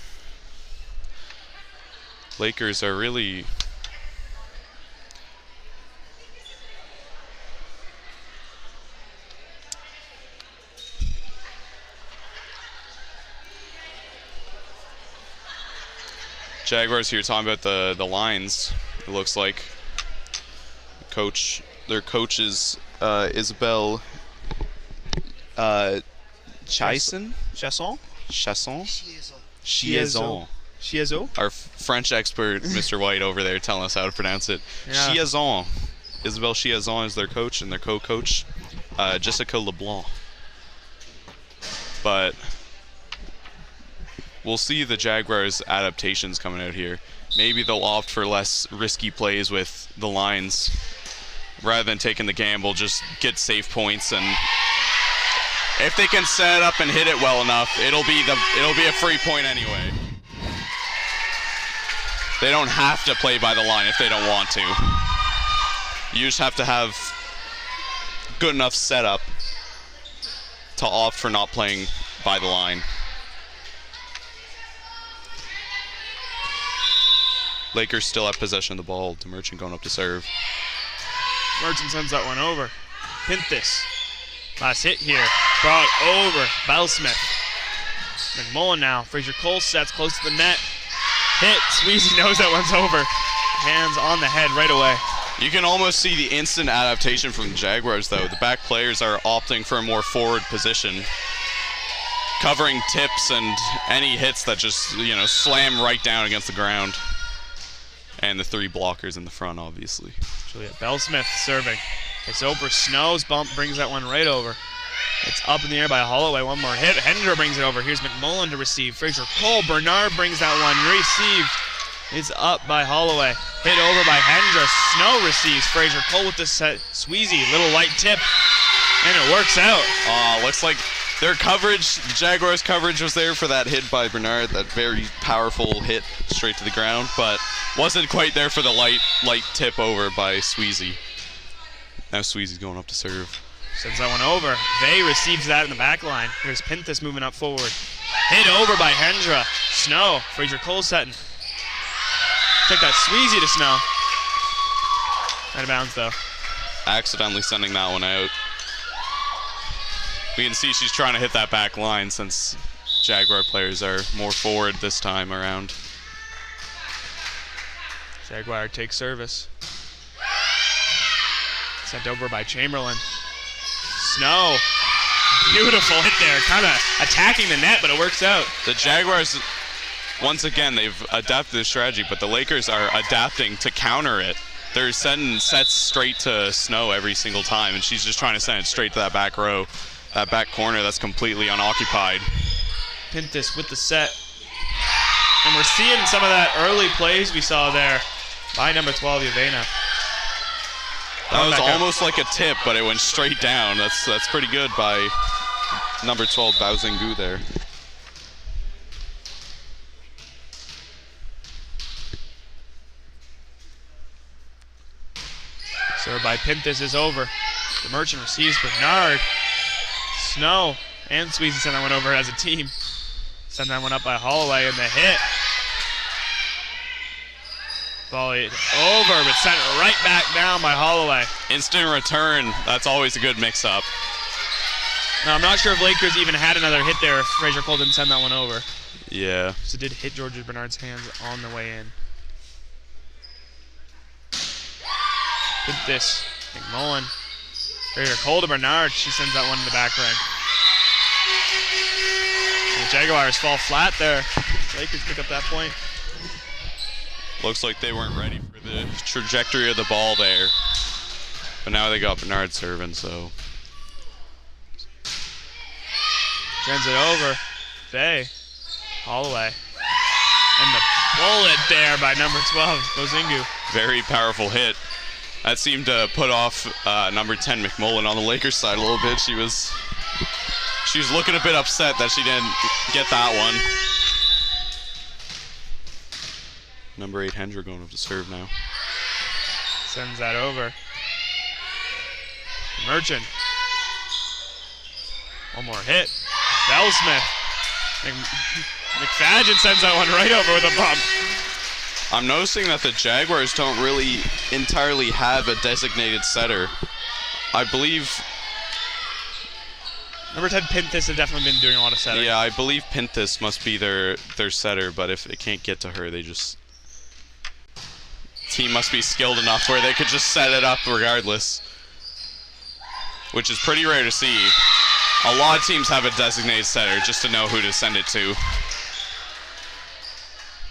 Lakers are really Jaguars here talking about the lines. It looks like their coach is Isabel Chasson. Chiazon. Our French expert, Mr. White, over there telling us how to pronounce it. Yeah. Chiazon. Isabel Chiazon is their coach, and their co-coach, Jessica LeBlanc. But we'll see the Jaguars' adaptations coming out here. Maybe they'll opt for less risky plays with the lines. Rather than taking the gamble, just get safe points, and if they can set it up and hit it well enough, it'll be a free point anyway. They don't have to play by the line if they don't want to. You just have to have good enough setup to opt for not playing by the line. Lakers still have possession of the ball. DeMerchant going up to serve. Merchant sends that one over. Pintus. Last hit here. Brought over. Bellsmith. McMullen now. Fraser Cole sets close to the net. Hit. Sweezy knows that one's over. Hands on the head right away. You can almost see the instant adaptation from the Jaguars, though. The back players are opting for a more forward position, covering tips and any hits that just, slam right down against the ground. And the three blockers in the front, obviously. Juliet Bellsmith serving. It's over. Snow's bump brings that one right over. It's up in the air by Holloway. One more hit. Hendra brings it over. Here's McMullen to receive. Fraser Cole. Bernard brings that one. Received. It's up by Holloway. Hit over by Hendra. Snow receives. Fraser Cole with the set. Sweezy. Little light tip. And it works out. Looks like their coverage, the Jaguars' coverage was there for that hit by Bernard, that very powerful hit straight to the ground, but wasn't quite there for the light tip over by Sweezy. Now Sweezy's going up to serve. Sends that one over. Vey receives that in the back line. Here's Pintus moving up forward. Hit over by Hendra. Snow. Fraser Cole setting. Check that Sweezy to Snow. Out of bounds though. Accidentally sending that one out. We can see she's trying to hit that back line since Jaguar players are more forward this time around. Jaguar takes service. Sent over by Chamberlain. Snow. Beautiful hit there. Kind of attacking the net, but it works out. The Jaguars, once again, they've adapted the strategy, but the Lakers are adapting to counter it. They're sending sets straight to Snow every single time, and she's just trying to send it straight to that back row. That back corner that's completely unoccupied. Pintus with the set. And we're seeing some of that early plays we saw there by number 12, Yavena. That was almost like a tip, but it went straight down. That's pretty good by number 12, Baozingu there. Served by Pintus is over. The Merchant receives Bernard. Snow and Sweezy send that one over as a team. Send that one up by Holloway and the hit. Volleyed over, but sent it right back down by Holloway. Instant return. That's always a good mix-up. Now, I'm not sure if Lakers even had another hit there if Fraser Cole didn't send that one over. Yeah. So it did hit Georgia Bernard's hands on the way in. Did this. McMullen. Fraser Cole to Bernard. She sends that one in the back ring. And the Jaguars fall flat there. Lakers pick up that point. Looks like they weren't ready for the trajectory of the ball there. But now they got Bernard serving, so. Sends it over. Vey. Holloway. And the bullet there by number 12, Bozingu. Very powerful hit. That seemed to put off number 10, McMullen, on the Lakers side a little bit. She was looking a bit upset that she didn't get that one. Number 8, Hendra, going up to serve now. Sends that over. Merchant. One more hit. Bellsmith. McFadgen sends that one right over with a bump. I'm noticing that the Jaguars don't really entirely have a designated setter. I believe... Number 10, Pinthus, have definitely been doing a lot of setting. Yeah, I believe Pinthus must be their setter, but if it can't get to her, they just... Team must be skilled enough where they could just set it up regardless. Which is pretty rare to see. A lot of teams have a designated setter just to know who to send it to.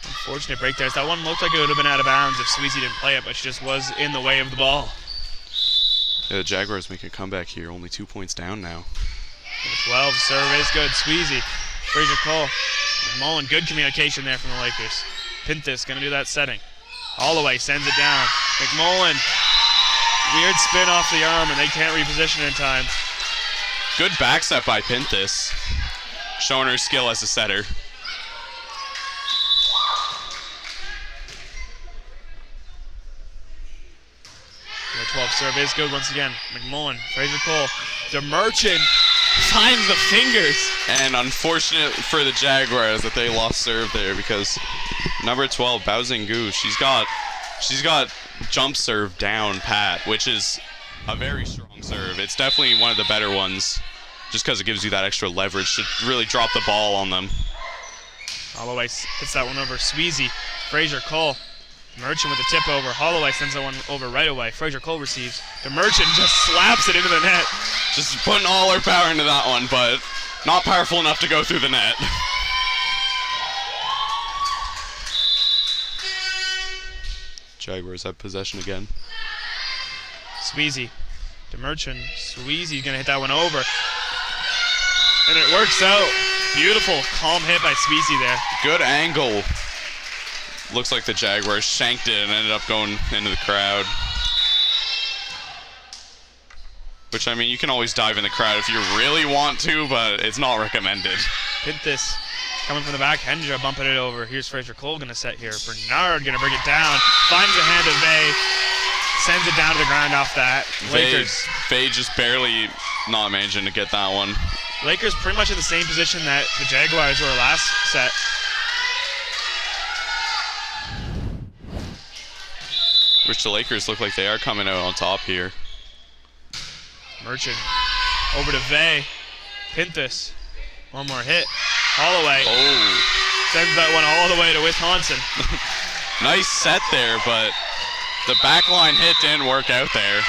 Unfortunate break there. That one looked like it would have been out of bounds if Sweezy didn't play it, but she just was in the way of the ball. Yeah, the Jaguars make a comeback here, only 2 points down now. Number 12, serve is good. Sweezy. Fraser Cole. McMullen, good communication there from the Lakers. Pinthus going to do that setting. Holloway sends it down. McMullen. Weird spin off the arm, and they can't reposition in time. Good back set by Pinthus, showing her skill as a setter. The 12 serve is good once again. McMullen, Fraser Cole, DeMerchant finds the fingers. And unfortunate for the Jaguars that they lost serve there because number 12, Baozingu, she's got jump serve down pat, which is a very strong serve. It's definitely one of the better ones just because it gives you that extra leverage to really drop the ball on them. Holloway hits that one over Sweezy. Fraser Cole. Merchant with a tip over. Holloway sends that one over right away. Fraser Cole receives. The Merchant just slaps it into the net. Just putting all her power into that one, but not powerful enough to go through the net. Jaguars have possession again. Sweezy. The Merchant. Sweezy's going to hit that one over. And it works out. Beautiful, calm hit by Sweezy there. Good angle. Looks like the Jaguars shanked it and ended up going into the crowd. Which, I mean, you can always dive in the crowd if you really want to, but it's not recommended. Pinthus coming from the back. Hendra bumping it over. Here's Fraser Cole going to set here. Bernard going to bring it down. Finds the hand of Vay. Sends it down to the ground off that. Lakers. Vay just barely not managing to get that one. Lakers pretty much in the same position that the Jaguars were last set. Which the Lakers look like they are coming out on top here. Merchant over to Vay. Pinthus. One more hit. Holloway. Oh. Sends that one all the way to Wisconsin. Nice set there, but the backline hit didn't work out there.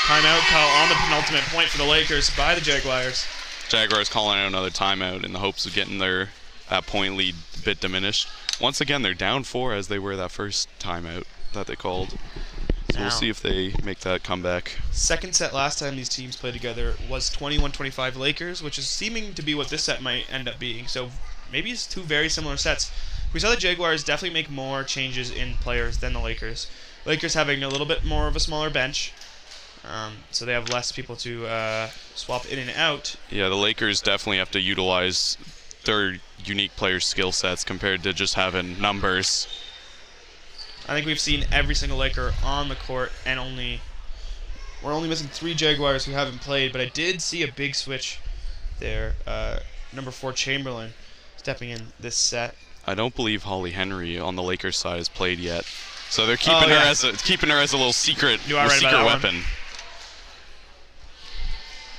Timeout call on the penultimate point for the Lakers by the Jaguars. Jaguars calling out another timeout in the hopes of getting that point lead a bit diminished. Once again, they're down 4 as they were that first timeout that they called. So we'll see if they make that comeback. Second set last time these teams played together was 21-25 Lakers, which is seeming to be what this set might end up being. So maybe it's two very similar sets. We saw the Jaguars definitely make more changes in players than the Lakers. Lakers having a little bit more of a smaller bench, so they have less people to swap in and out. Yeah, the Lakers definitely have to utilize their unique player skill sets compared to just having numbers. I think we've seen every single Laker on the court, and we're only missing 3 Jaguars who haven't played, but I did see a big switch there. Number 4 Chamberlain stepping in this set. I don't believe Holly Henry on the Lakers side has played yet, so they're keeping her as a little secret weapon.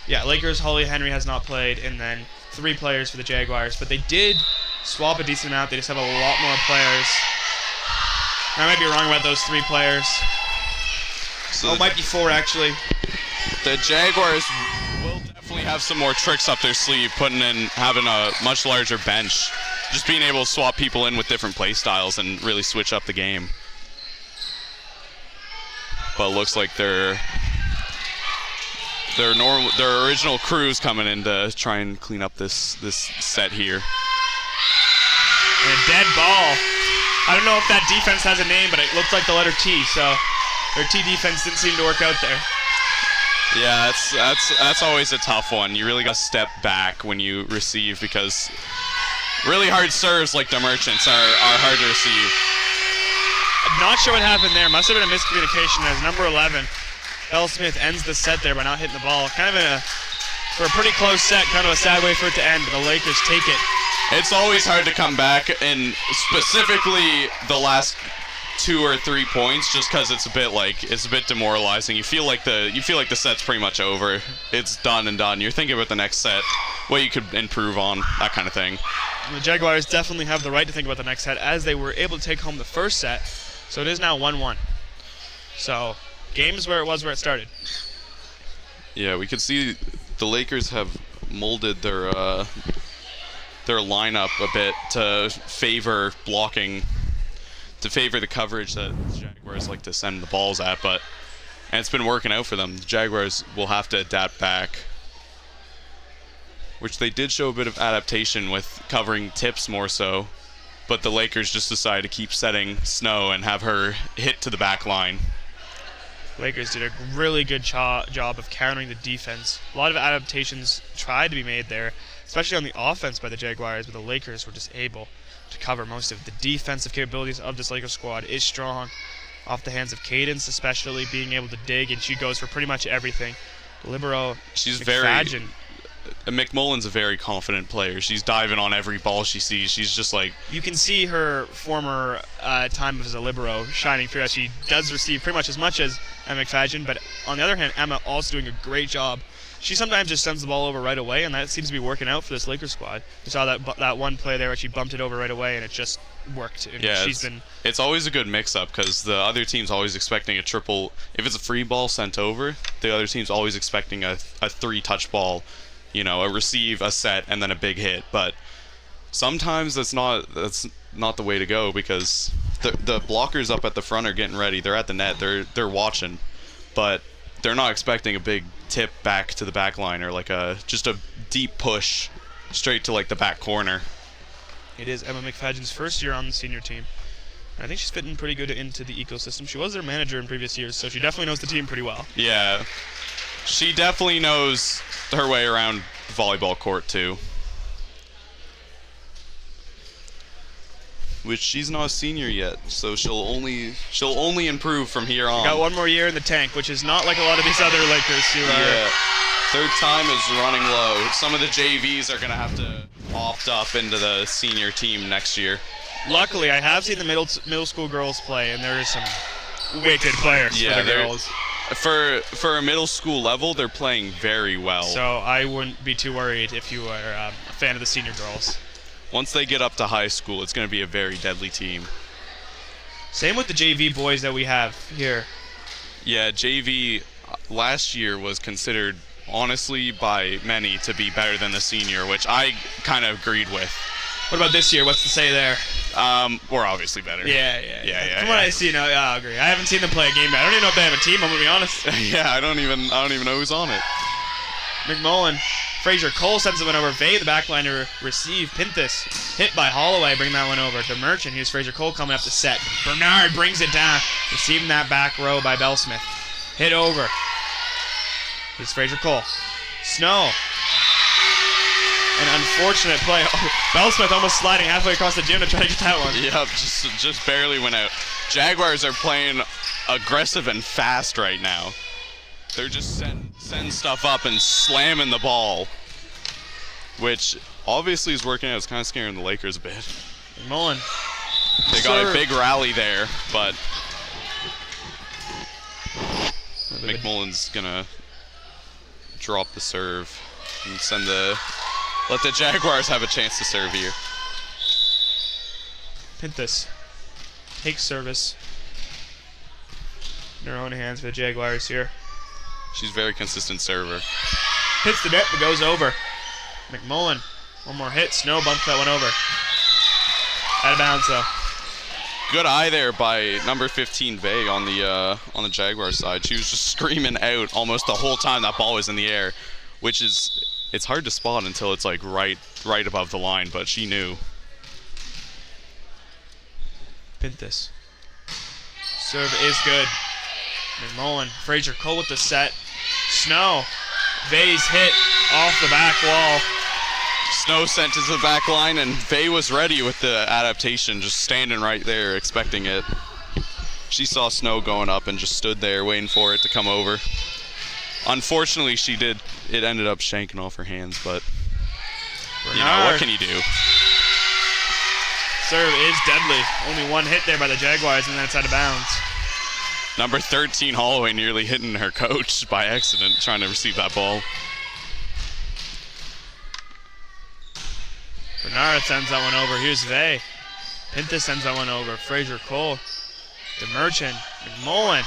Yeah, Lakers Holly Henry has not played, and then 3 players for the Jaguars, but they did swap a decent amount. They just have a lot more players. I might be wrong about those 3 players. So it might be 4 actually. The Jaguars will definitely have some more tricks up their sleeve, having a much larger bench, just being able to swap people in with different play styles and really switch up the game. But it looks like their original crew's coming in to try and clean up this set here. And a dead ball. I don't know if that defense has a name, but it looked like the letter T, so their T defense didn't seem to work out there. Yeah, that's always a tough one. You really got to step back when you receive because really hard serves like the Merchants are hard to receive. I'm not sure what happened there. Must have been a miscommunication as number 11 Bell Smith ends the set there by not hitting the ball. Kind of for a pretty close set, kind of a sad way for it to end, but the Lakers take it. It's always hard to come back, and specifically the last 2 or 3 points, just because it's a bit demoralizing. You feel like the set's pretty much over. It's done and done. You're thinking about the next set, what you could improve on, that kind of thing. The Jaguars definitely have the right to think about the next set, as they were able to take home the first set. So it is now 1-1. So game is where it started. Yeah, we could see the Lakers have molded their lineup a bit to favor blocking, to favor the coverage that the Jaguars like to send the balls at, and it's been working out for them. The Jaguars will have to adapt back, which they did show a bit of adaptation with covering tips more so, but the Lakers just decided to keep setting Snow and have her hit to the back line. Lakers did a really good job of countering the defense. A lot of adaptations tried to be made there, especially on the offense by the Jaguars, but the Lakers were just able to cover most of it. The defensive capabilities of this Lakers squad is strong. Off the hands of Cadence, especially being able to dig, and she goes for pretty much everything. Libero, she's McFadden. McMullen's a very confident player. She's diving on every ball she sees. She's just like... You can see her former time as a libero shining through, as she does receive pretty much as Emma McFadden, but on the other hand, Emma also doing a great job. She sometimes just sends the ball over right away, and that seems to be working out for this Lakers squad. You saw that one play there where she bumped it over right away, and it just worked. And yeah, it's always a good mix-up, because the other team's always expecting a triple. If it's a free ball sent over, the other team's always expecting a 3-touch ball. A receive, a set, and then a big hit. But sometimes that's not the way to go, because the blockers up at the front are getting ready. They're at the net. They're watching, but they're not expecting a big tip back to the back line, or like just a deep push straight to like the back corner. It is Emma McFadden's first year on the senior team. I think she's fitting pretty good into the ecosystem. She was their manager in previous years, so she definitely knows the team pretty well. Yeah, she definitely knows her way around the volleyball court too. Which she's not a senior yet, so she'll only improve from here on. Got one more year in the tank, which is not like a lot of these other Lakers who are. Third time is running low. Some of the JVs are gonna have to opt up into the senior team next year. Luckily, I have seen the middle school girls play, and there is some wicked players for the girls. For a middle school level, they're playing very well. So I wouldn't be too worried if you are a fan of the senior girls. Once they get up to high school, it's going to be a very deadly team. Same with the JV boys that we have here. Yeah, JV last year was considered, honestly, by many to be better than the senior, which I kind of agreed with. What about this year? What's to say there? We're obviously better. Yeah. From what I see, no, I agree. I haven't seen them play a game yet. I don't even know if they have a team, I'm going to be honest. Yeah, I don't even know who's on it. McMullen. Fraser Cole sends the one over. Vay, the backliner, receive. Pinthus hit by Holloway, bring that one over to Merchant. Here's Fraser Cole coming up to set. Bernard brings it down, receiving that back row by Bellsmith. Hit over. Here's Fraser Cole. Snow. An unfortunate play. Oh, Bellsmith almost sliding halfway across the gym to try to get that one. Yep, just barely went out. Jaguars are playing aggressive and fast right now. They're just sending stuff up and slamming the ball, which obviously is working out. It's kind of scaring the Lakers a bit. Mullen. They got a big rally there, but McMullen's gonna drop the serve and let the Jaguars have a chance to serve here. Pinthus takes service in her own hands for the Jaguars here. She's a very consistent server. Hits the net but goes over. McMullen, one more hit. Snow bumps that one over. Out of bounds though. Good eye there by number 15 Vay on the Jaguars side. She was just screaming out almost the whole time that ball was in the air, which is, it's hard to spot until it's like right above the line, but she knew. Pinthus. Serve is good. McMullen, Fraser Cole with the set. Snow. Vay's hit off the back wall. Snow sent to the back line, and Vay was ready with the adaptation, just standing right there expecting it. She saw snow going up and just stood there waiting for it to come over. Unfortunately, it ended up shanking off her hands, but you know, what can you do? Serve is deadly. Only one hit there by the Jaguars, and then it's out of bounds. Number 13, Holloway, nearly hitting her coach by accident trying to receive that ball. Bernard sends that one over. Here's Vey. Pinta sends that one over. Fraser Cole. DeMerchant. McMullen.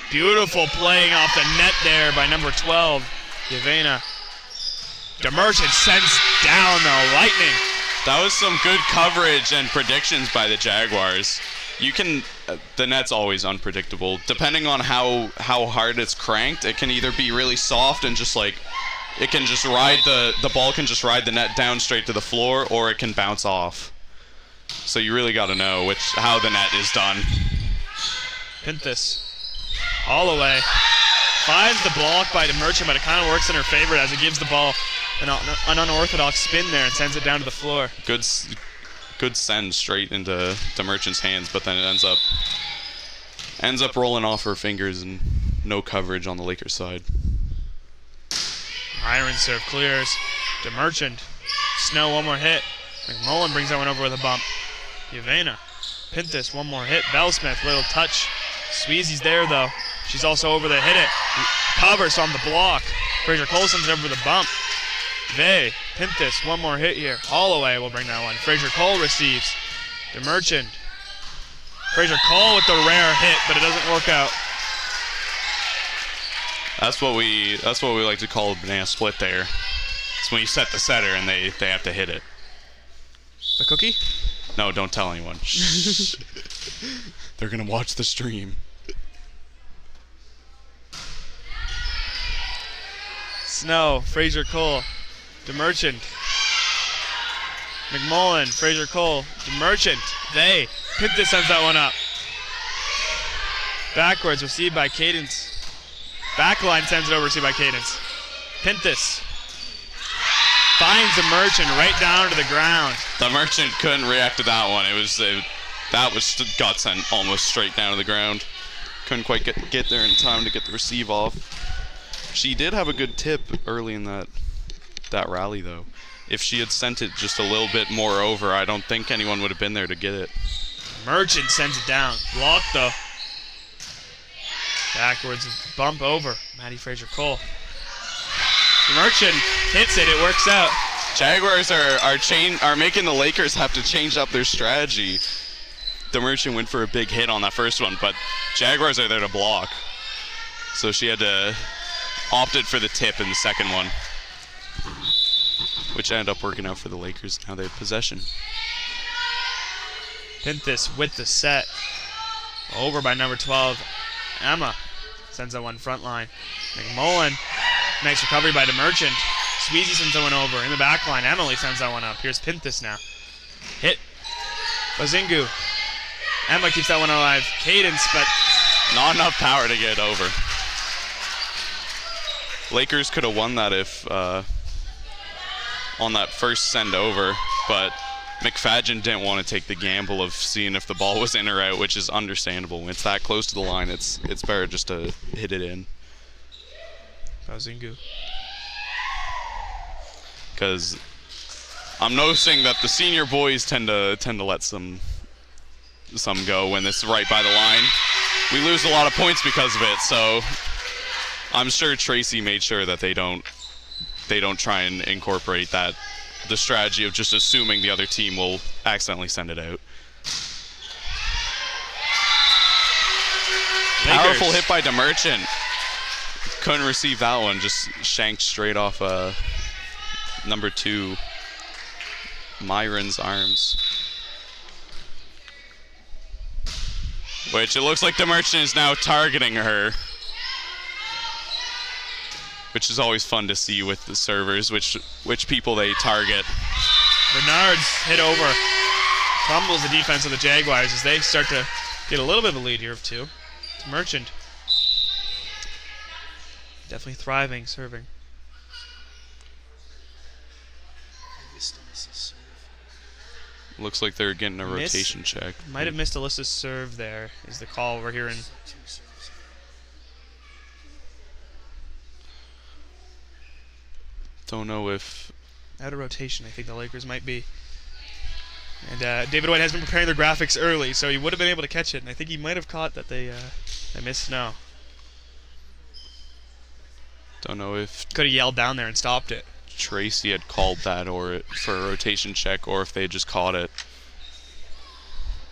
Beautiful playing off the net there by number 12, Yavena. DeMerchant sends down the lightning. That was some good coverage and predictions by the Jaguars. You can, the net's always unpredictable. Depending on how hard it's cranked, it can either be really soft and just like, it can just ride the ball can just ride the net down straight to the floor, or it can bounce off. So you really got to know how the net is done. Pinthus. Holloway finds the block by DeMerchant, but it kind of works in her favor as it gives the ball an unorthodox spin there and sends it down to the floor. Good send straight into DeMerchant's hands, but then it ends up rolling off her fingers and no coverage on the Lakers side. Iron serve clears. DeMerchant. Snow, one more hit. McMullen brings that one over with a bump. Yavena. Pinthus, one more hit. Bellsmith, little touch. Sweezy's there though. She's also over the hit it. Covers on the block. Fraser Cole sends it over the bump. Vey, Pinthus, one more hit here. Holloway will bring that one. Fraser Cole receives. DeMerchant. Fraser Cole with the rare hit, but it doesn't work out. That's what we like to call a banana split there. It's when you set the setter and they have to hit it. The cookie? No, don't tell anyone. Shh. They're gonna watch the stream. Snow, Fraser Cole, DeMerchant, McMullen, Fraser Cole, DeMerchant, Vey. Pinthus sends that one up. Backwards, received by Cadence. Backline sends it over, received by Cadence. Pinthus finds DeMerchant right down to the ground. DeMerchant couldn't react to that one. That got sent almost straight down to the ground. Couldn't quite get there in time to get the receive off. She did have a good tip early in that rally, though. If she had sent it just a little bit more over, I don't think anyone would have been there to get it. Merchant sends it down. Blocked, though. Backwards, bump over. Maddie Fraser Cole. Merchant hits it. It works out. Jaguars are making the Lakers have to change up their strategy. The Merchant went for a big hit on that first one, but Jaguars are there to block. So she had to opted for the tip in the second one, which ended up working out for the Lakers. Now they have possession. Pinthus with the set. Over by number 12. Emma sends that one front line. McMullen. Nice recovery by DeMerchant. Sweezy sends that one over. In the back line, Emily sends that one up. Here's Pinthus now. Hit. Bazingu. Emma keeps that one alive. Cadence, but not enough power to get it over. Lakers could have won that if on that first send over, but McFadgen didn't want to take the gamble of seeing if the ball was in or out, which is understandable. When it's that close to the line, it's better just to hit it in. Bazingu. Because I'm noticing that the senior boys tend to let some go when it's right by the line. We lose a lot of points because of it, so I'm sure Tracy made sure that they don't try and incorporate the strategy of just assuming the other team will accidentally send it out. Lakers. Powerful hit by DeMerchant. Couldn't receive that one, just shanked straight off number 2, Myron's arms. Which it looks like DeMerchant is now targeting her, which is always fun to see with the servers, which people they target. Bernard's hit over. Crumbles the defense of the Jaguars as they start to get a little bit of a lead here of 2. It's Merchant. Definitely thriving, serving. Looks like they're getting a rotation check. Might have missed Alyssa's serve there, is the call we're hearing. Don't know if... Out of rotation, I think the Lakers might be. And David White has been preparing their graphics early, so he would have been able to catch it. And I think he might have caught that they missed no. Don't know if... Could have yelled down there and stopped it. Tracy had called that or for a rotation check, or if they just caught it.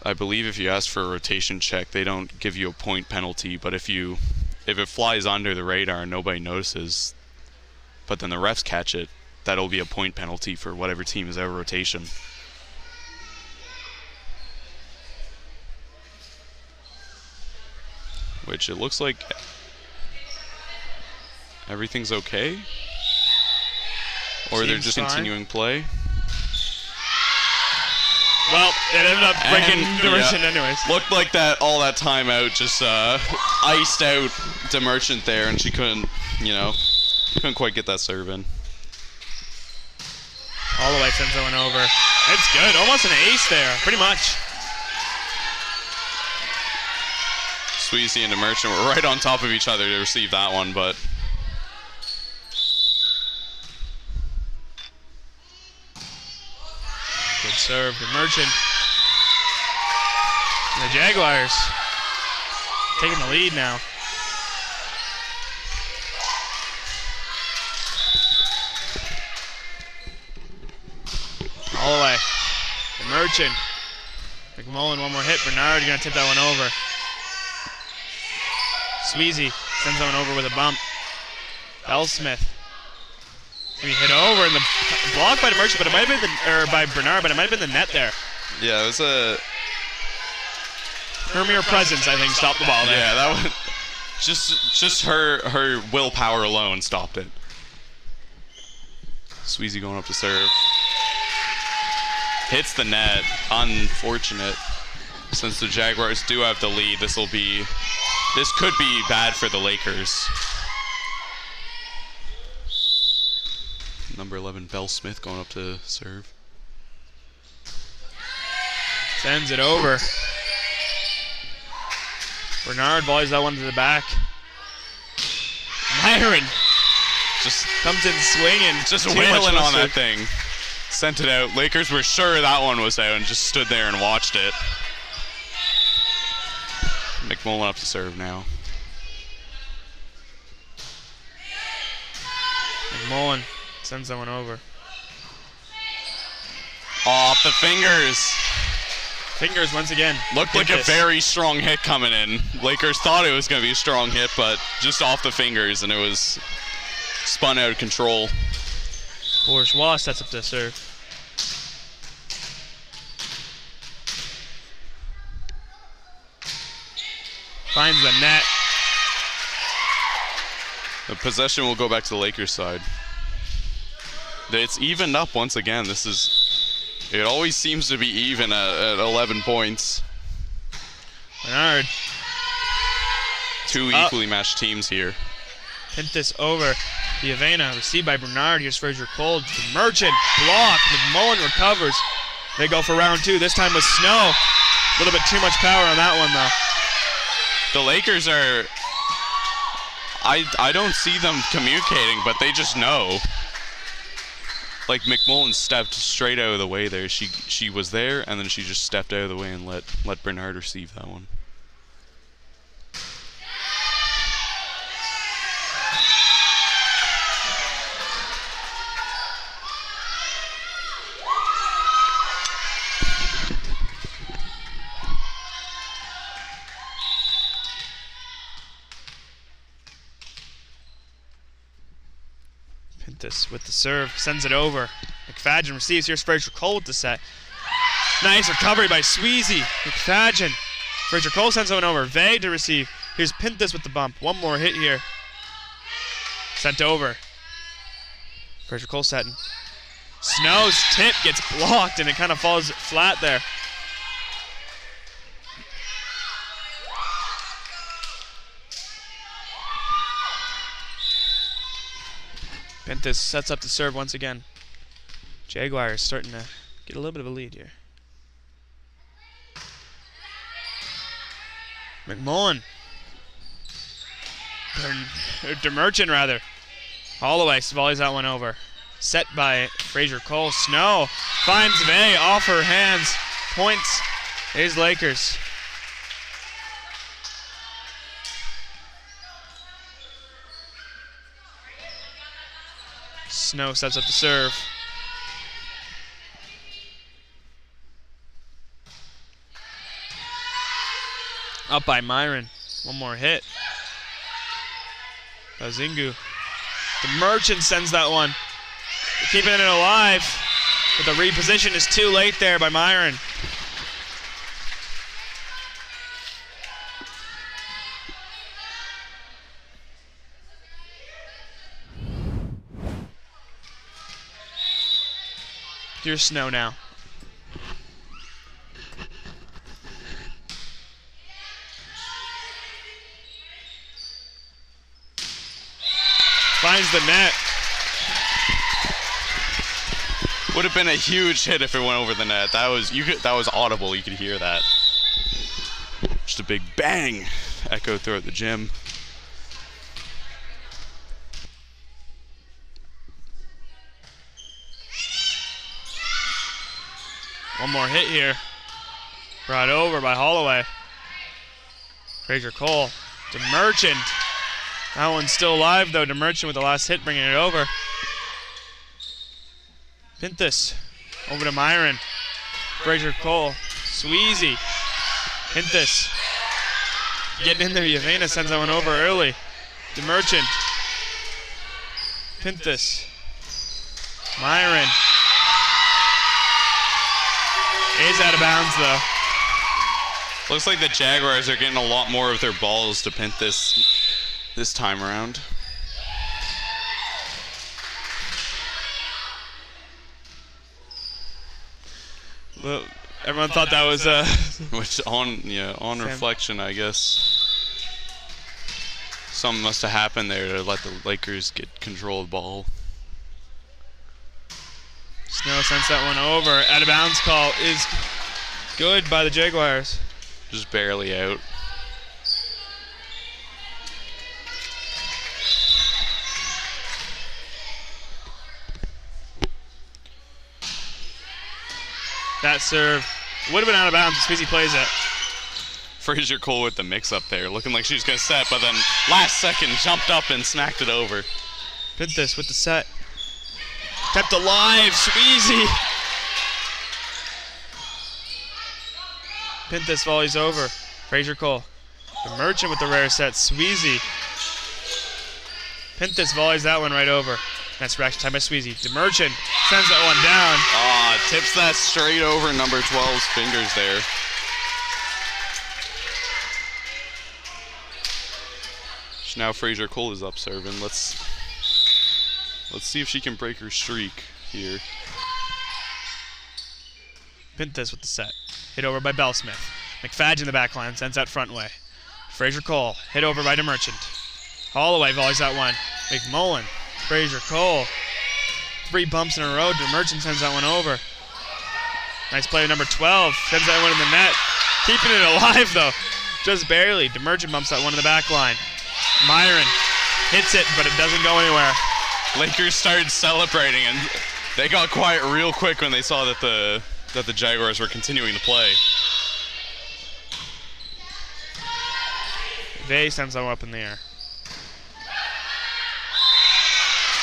I believe if you ask for a rotation check, they don't give you a point penalty, but if it flies under the radar and nobody notices, but then the refs catch it, that'll be a point penalty for whatever team is out of rotation. Which it looks like everything's okay. Or they're just continuing play. Well, it ended up breaking DeMerchant anyways. Looked like that all that timeout just iced out DeMerchant there, and she couldn't quite get that serve in. All the way sends that one over. It's good. Almost an ace there, pretty much. Sweezy and DeMerchant were right on top of each other to receive that one, but... Good serve, DeMerchant. And the Jaguars taking the lead now. All the way. DeMerchant. McMullen, one more hit. Bernard, you're going to tip that one over. Sweezy sends that one over with a bump. Bellsmith. He hit over in the block by DeMerchant, but it might have been by Bernard, but it might have been the net there. Yeah, it was a... Her mere presence, I think, stopped the ball there. Yeah, that one... Just her willpower alone stopped it. Sweezy going up to serve. Hits the net. Unfortunate. Since the Jaguars do have the lead, this could be bad for the Lakers. Number 11, Bell Smith going up to serve. Sends it over. Bernard volleys that one to the back. Myron just comes in swinging. Just wailing on that thing. Sent it out. Lakers were sure that one was out and just stood there and watched it. McMullen up to serve now. McMullen sends that one over. Off the fingers. Fingers once again. Looked like a very strong hit coming in. Lakers thought it was going to be a strong hit, but just off the fingers, and it was spun out of control. Bourgeois sets up the serve. Finds the net. The possession will go back to the Lakers side. It's evened up once again. It always seems to be even at 11 points. Bernard. Two equally matched teams here. Hint this over. Diavena received by Bernard. Here's Fraser Cole. DeMerchant blocked. McMullen recovers. They go for round two. This time with Snow. A little bit too much power on that one, though. The Lakers are... I don't see them communicating, but they just know. Like, McMullen stepped straight out of the way there. She was there, and then she just stepped out of the way and let Bernard receive that one. Pintus with the serve, sends it over. McFadden receives. Here's Fraser Cole with the set. Nice recovery by Sweezy. McFadden. Fraser Cole sends one over. Vay to receive. Here's Pintus with the bump. One more hit here. Sent over. Fraser Cole setting. Snow's tip gets blocked and it kind of falls flat there. Pintus sets up the serve once again. Jaguars starting to get a little bit of a lead here. McMullen. DeMerchant, rather. Holloway volleys that one over. Set by Fraser Cole. Snow finds Vay off her hands. Points is Lakers. Snow steps up to serve. Up by Myron. One more hit. Bazingu. The Merchant sends that one. Keeping it alive. But the reposition is too late there by Myron. Here's Snow now. Finds the net. Would have been a huge hit if it went over the net. That was audible. You could hear that. Just a big bang echo throughout the gym. One more hit here. Brought over by Holloway. Fraser Cole. DeMerchant. That one's still alive though. DeMerchant with the last hit bringing it over. Pintus. Over to Myron. Fraser Cole. Sweezy. Pintus. Getting in there. Yavena sends that one over early. DeMerchant. Pintus. Myron. Is out of bounds though. Looks like the Jaguars are getting a lot more of their balls to Pintus this time around. Well, everyone thought that was which on reflection, I guess something must have happened there to let the Lakers get control of the ball. Snow sends that one over. Out of bounds call is good by the Jaguars. Just barely out. That serve would have been out of bounds as Sweezy plays it. Fraser Cole with the mix up there, looking like she was going to set, but then last second jumped up and smacked it over. Pintus with the set. Kept alive, Sweezy. Pintus volleys over. Fraser Cole. The Merchant with the rare set, Sweezy. Pintus volleys that one right over. That's reaction time by Sweezy. The Merchant sends that one down. Tips that straight over number 12's fingers there. Now Fraser Cole is up serving. Let's see if she can break her streak here. Pintus with the set. Hit over by Bellsmith. McFadge in the back line sends that front way. Fraser Cole hit over by DeMerchant. Holloway volleys that one. McMullen. Fraser Cole. 3 bumps in a row. DeMerchant sends that one over. Nice play number 12. Sends that one in the net. Keeping it alive though. Just barely. DeMerchant bumps that one in the back line. Myron hits it, but it doesn't go anywhere. Lakers started celebrating, and they got quiet real quick when they saw that the Jaguars were continuing to play. They sends that one up in the air.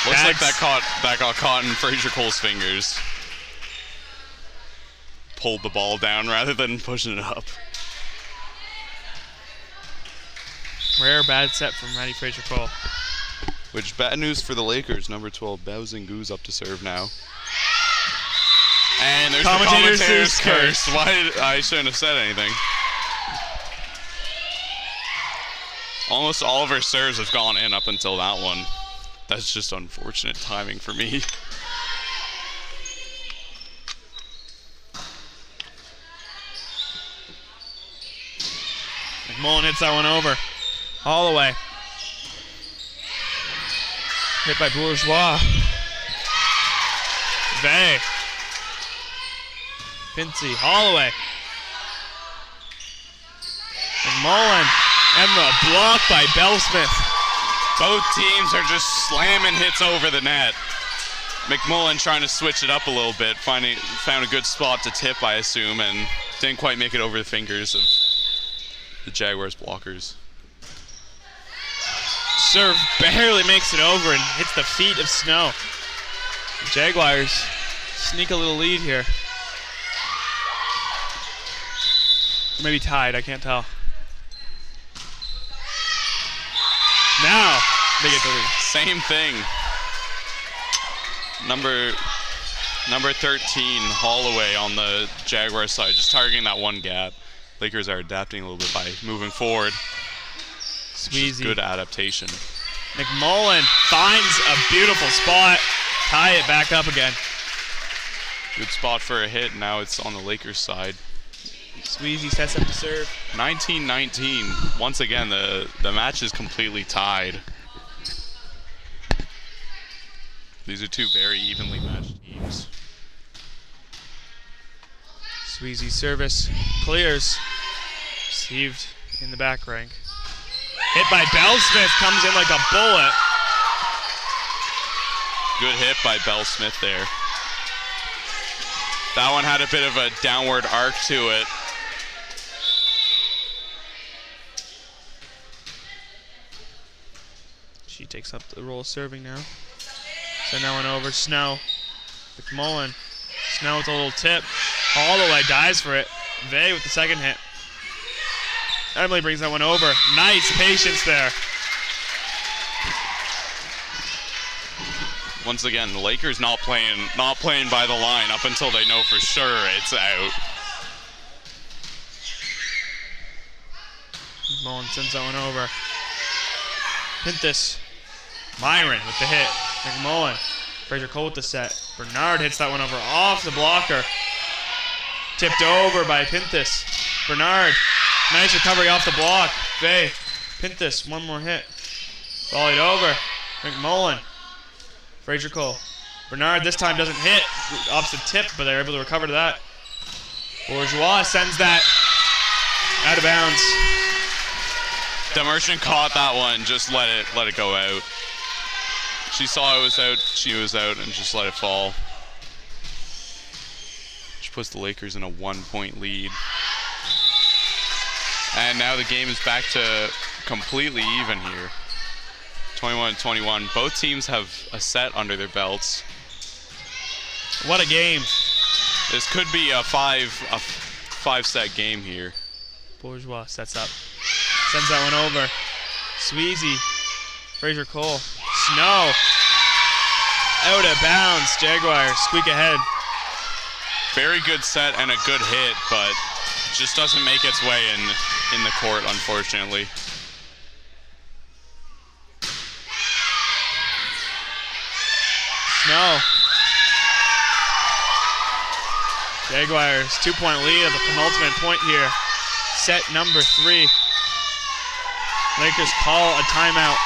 Looks like that got caught in Fraser Cole's fingers. Pulled the ball down rather than pushing it up. Rare bad set from Maddie Fraser Cole. Which bad news for the Lakers. Number 12, Bazingu's up to serve now. And there's the commentator's curse. I shouldn't have said anything. Almost all of her serves have gone in up until that one. That's just unfortunate timing for me. McMullen hits that one over. Holloway. Hit by Bourgeois. Vay. Pincy. Holloway. McMullen and the block by Bellsmith. Both teams are just slamming hits over the net. McMullen trying to switch it up a little bit, found a good spot to tip, I assume, and didn't quite make it over the fingers of the Jaguars blockers. Serve barely makes it over and hits the feet of Snow. The Jaguars sneak a little lead here. Maybe tied, I can't tell. Now they get the lead. Same thing. Number 13, Holloway on the Jaguar side, just targeting that one gap. Lakers are adapting a little bit by moving forward. Sweezy. Good adaptation. McMullen finds a beautiful spot. Tie it back up again. Good spot for a hit. Now it's on the Lakers side. Sweezy sets up to serve. 19-19. Once again, the match is completely tied. These are two very evenly matched teams. Sweezy service clears. Received in the back rank. Hit by Bellsmith, comes in like a bullet. Good hit by Bellsmith there. That one had a bit of a downward arc to it. She takes up the role of serving now. Send that one over. Snow. McMullen. Snow with a little tip. Holloway dives for it. Vey with the second hit. Emily brings that one over. Nice patience there. Once again, the Lakers not playing by the line up until they know for sure it's out. McMullen sends that one over. Pintus. Myron with the hit. McMullen. Fraser Cole with the set. Bernard hits that one over off the blocker. Tipped over by Pintus. Bernard. Nice recovery off the block. Vey. Pintus. One more hit. Volleyed over. McMullen. Fraser Cole. Bernard this time doesn't hit. Opposite tip, but they're able to recover to that. Bourgeois sends that out of bounds. Demerchant caught that one, just let it go out. She saw it was out, she was out, and just let it fall. Which puts the Lakers in a 1-point lead. And now the game is back to completely even here. 21-21. Both teams have a set under their belts. What a game. This could be a five-set game here. Bourgeois sets up. Sends that one over. Sweezy. Fraser Cole. Snow. Out of bounds. Jaguars squeak ahead. Very good set and a good hit, but just doesn't make its way in the court, unfortunately. Snow. Jaguars 2-point lead at the penultimate point here. Set number 3. Lakers call a timeout.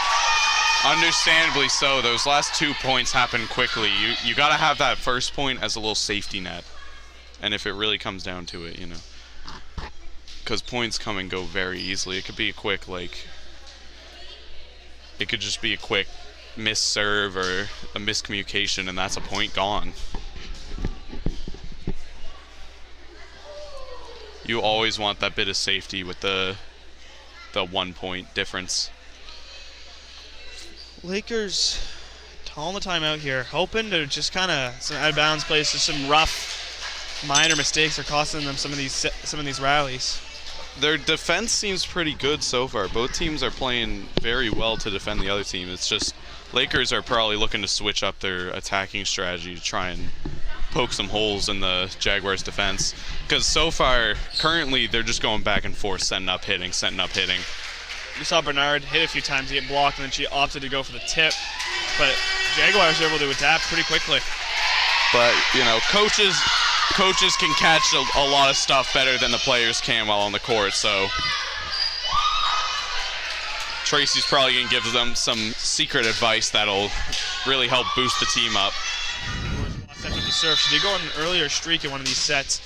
Understandably so. Those last 2 points happen quickly. You got to have that first point as a little safety net. And if it really comes down to it, you know. Because points come and go very easily. It could be a quick, it could just be a quick miss serve or a miscommunication, and that's a point gone. You always want that bit of safety with the 1-point difference. Lakers calling the timeout here, hoping to just kind of some out of bounds plays, just some rough, minor mistakes are costing them some of these rallies. Their defense seems pretty good so far. Both teams are playing very well to defend the other team. It's just Lakers are probably looking to switch up their attacking strategy to try and poke some holes in the Jaguars' defense. Because so far, currently, they're just going back and forth, setting up, hitting. We saw Bernard hit a few times, get blocked, and then she opted to go for the tip. But Jaguars are able to adapt pretty quickly. But, you know, coaches can catch a lot of stuff better than the players can while on the court, so Tracy's probably going to give them some secret advice that'll really help boost the team up. Set with the serve. She did go on an earlier streak in one of these sets.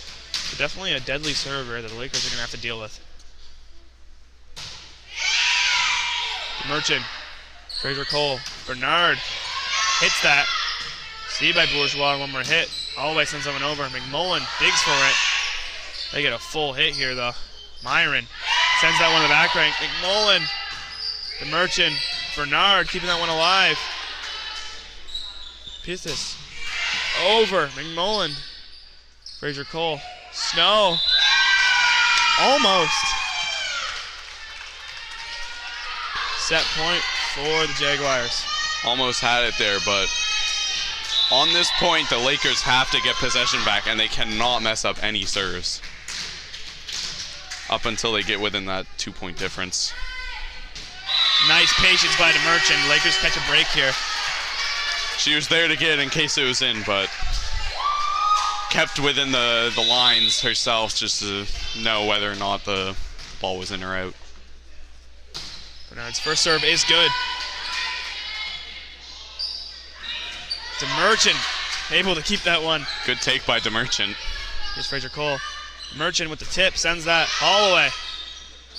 But definitely a deadly server that the Lakers are going to have to deal with. Merchant. Fraser Cole. Bernard hits that. See by Bourgeois, one more hit. Holloway sends someone over. McMullen digs for it. They get a full hit here, though. Myron sends that one to the back rank. McMullen. The Merchant. Bernard keeping that one alive. Pistis. Over. McMullen. Fraser Cole. Snow. Almost. Set point for the Jaguars. Almost had it there, but on this point, the Lakers have to get possession back, and they cannot mess up any serves up until they get within that 2-point difference. Nice patience by the Merchant. Lakers catch a break here. She was there to get it in case it was in, but kept within the lines herself just to know whether or not the ball was in or out. Bernard's first serve is good. DeMerchant able to keep that one. Good take by DeMerchant. Here's Fraser Cole. Merchant with the tip sends that Holloway.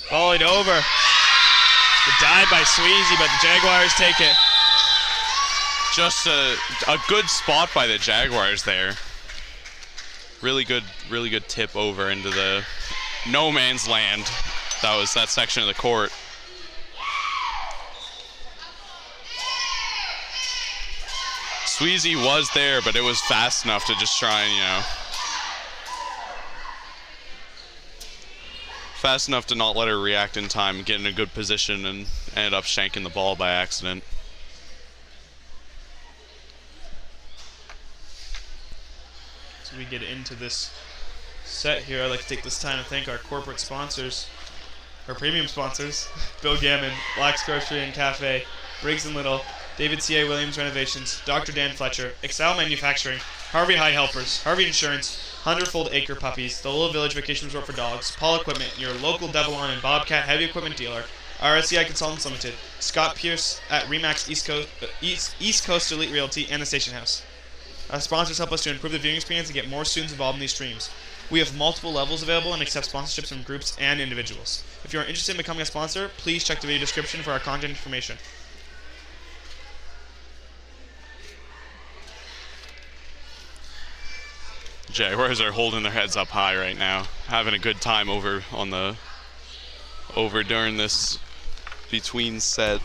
Volleyed over. The dive by Sweezy, but the Jaguars take it. Just a good spot by the Jaguars there. Really good tip over into the no man's land. That was that section of the court. Sweezy was there, but it was fast enough to just try and, fast enough to not let her react in time and get in a good position, and ended up shanking the ball by accident. As we get into this set here, I'd like to take this time to thank our corporate sponsors, our premium sponsors, Bill Gammon, Black's Grocery and Café, Briggs and Little, David C.A. Williams Renovations, Dr. Dan Fletcher, Excel Manufacturing, Harvey High Helpers, Harvey Insurance, Hundredfold Acre Puppies, the Little Village Vacation Resort for Dogs, Paul Equipment, your local Devilon and Bobcat Heavy Equipment dealer, RSEI Consultants Ltd, Scott Pierce at Remax East Coast Elite Realty, and the Station House. Our sponsors help us to improve the viewing experience and get more students involved in these streams. We have multiple levels available and accept sponsorships from groups and individuals. If you are interested in becoming a sponsor, please check the video description for our contact information. Jaguars are holding their heads up high right now, having a good time over during this between set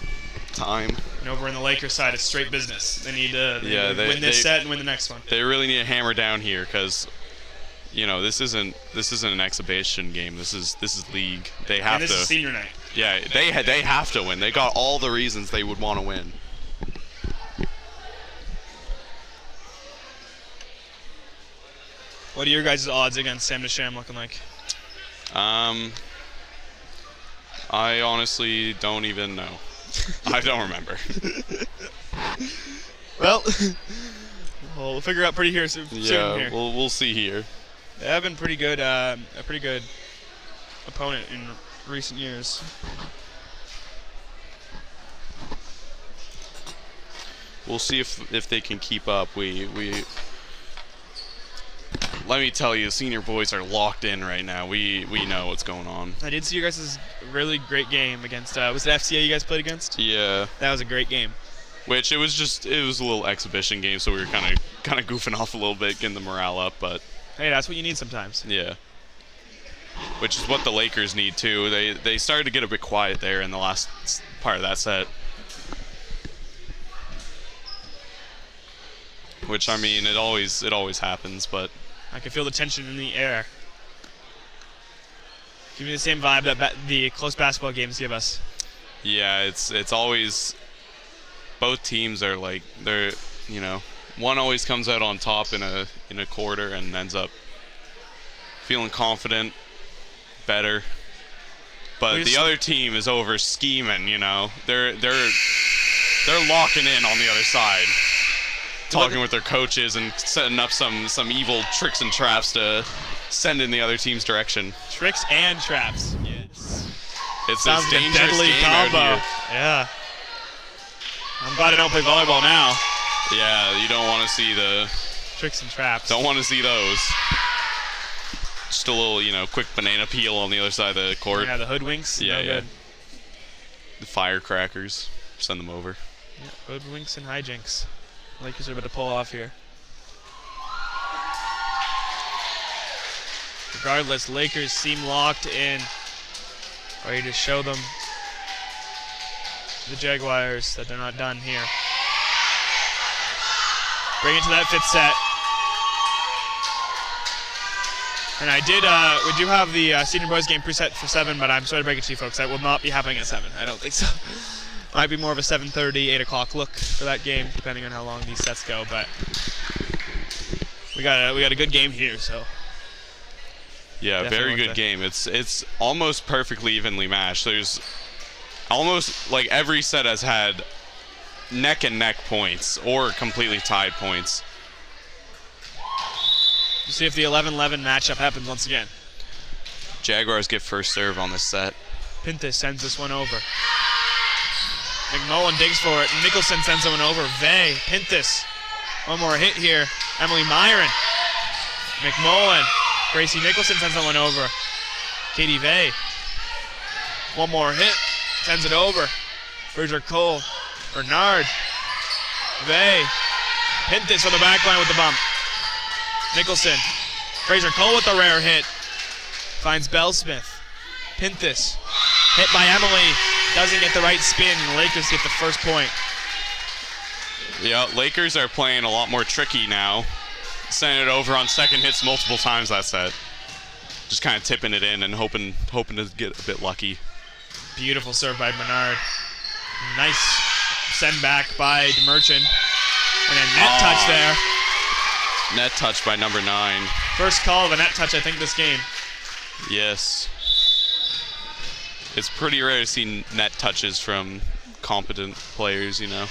time. And over on the Lakers side, it's straight business. They need to win this set and win the next one. They really need to hammer down here because, this isn't an exhibition game. This is league. They have to. And this is senior night. Yeah, they have to win. They got all the reasons they would want to win. What are your guys' odds against Sam DeSham looking like? I honestly don't even know. I don't remember. Well, we'll figure out pretty soon Yeah, here. we'll see here. They have been pretty good, a pretty good opponent in recent years. We'll see if they can keep up. Let me tell you, senior boys are locked in right now. We know what's going on. I did see you guys' really great game against, was it FCA you guys played against? Yeah. That was a great game. Which it was a little exhibition game, so we were kind of goofing off a little bit, getting the morale up, but hey, that's what you need sometimes. yeah. Which is what the Lakers need too. They started to get a bit quiet there in the last part of that set. Which, I mean, it always happens, but I can feel the tension in the air. Give me the same vibe that the close basketball games give us. yeah, it's always, both teams are like, they're, one always comes out on top in a quarter and ends up feeling confident, better. But the other team is over scheming, They're locking in on the other side, talking with their coaches and setting up some evil tricks and traps to send in the other team's direction. Tricks and traps. Yes. It's Sounds a like a dangerous deadly game out combo. here. Yeah. I'm glad I don't play volleyball now. Yeah, you don't want to see Tricks and traps. Don't want to see those. Just a little, quick banana peel on the other side of the court. Yeah, the hoodwinks. Yeah, no yeah. good. the firecrackers. Send them over. Yeah, hoodwinks and hijinks. Lakers are about to pull off here. Regardless, Lakers seem locked in. Ready to show them, the Jaguars, that they're not done here. Bring it to that 5th set. And we do have the senior boys game preset for 7, but I'm sorry to break it to you folks, that will not be happening at 7. I don't think so. Might be more of a 7:30, 8 o'clock look for that game, depending on how long these sets go. But we got a good game here, so. Yeah, very good game. It's almost perfectly evenly matched. There's almost like every set has had neck and neck points or completely tied points. We'll see if the 11-11 matchup happens once again. Jaguars get first serve on this set. Pintus sends this one over. McMullen digs for it. Nicholson sends someone over. Vey, Pintus. One more hit here. Emily Myron. McMullen. Gracie Nicholson sends someone over. Katie Vey. One more hit. Sends it over. Fraser Cole. Bernard. Vey. Pintus on the back line with the bump. Nicholson. Fraser Cole with the rare hit. Finds Bellsmith. Pintus. Hit by Emily. Doesn't get the right spin. The Lakers get the first point. Yeah, Lakers are playing a lot more tricky now. Sending it over on second hits multiple times that set. Just kind of tipping it in and hoping to get a bit lucky. Beautiful serve by Bernard. Nice send back by DeMerchant. And a net touch there. Net touch by number 9. First call of a net touch, I think, this game. Yes. It's pretty rare to see net touches from competent players, you know.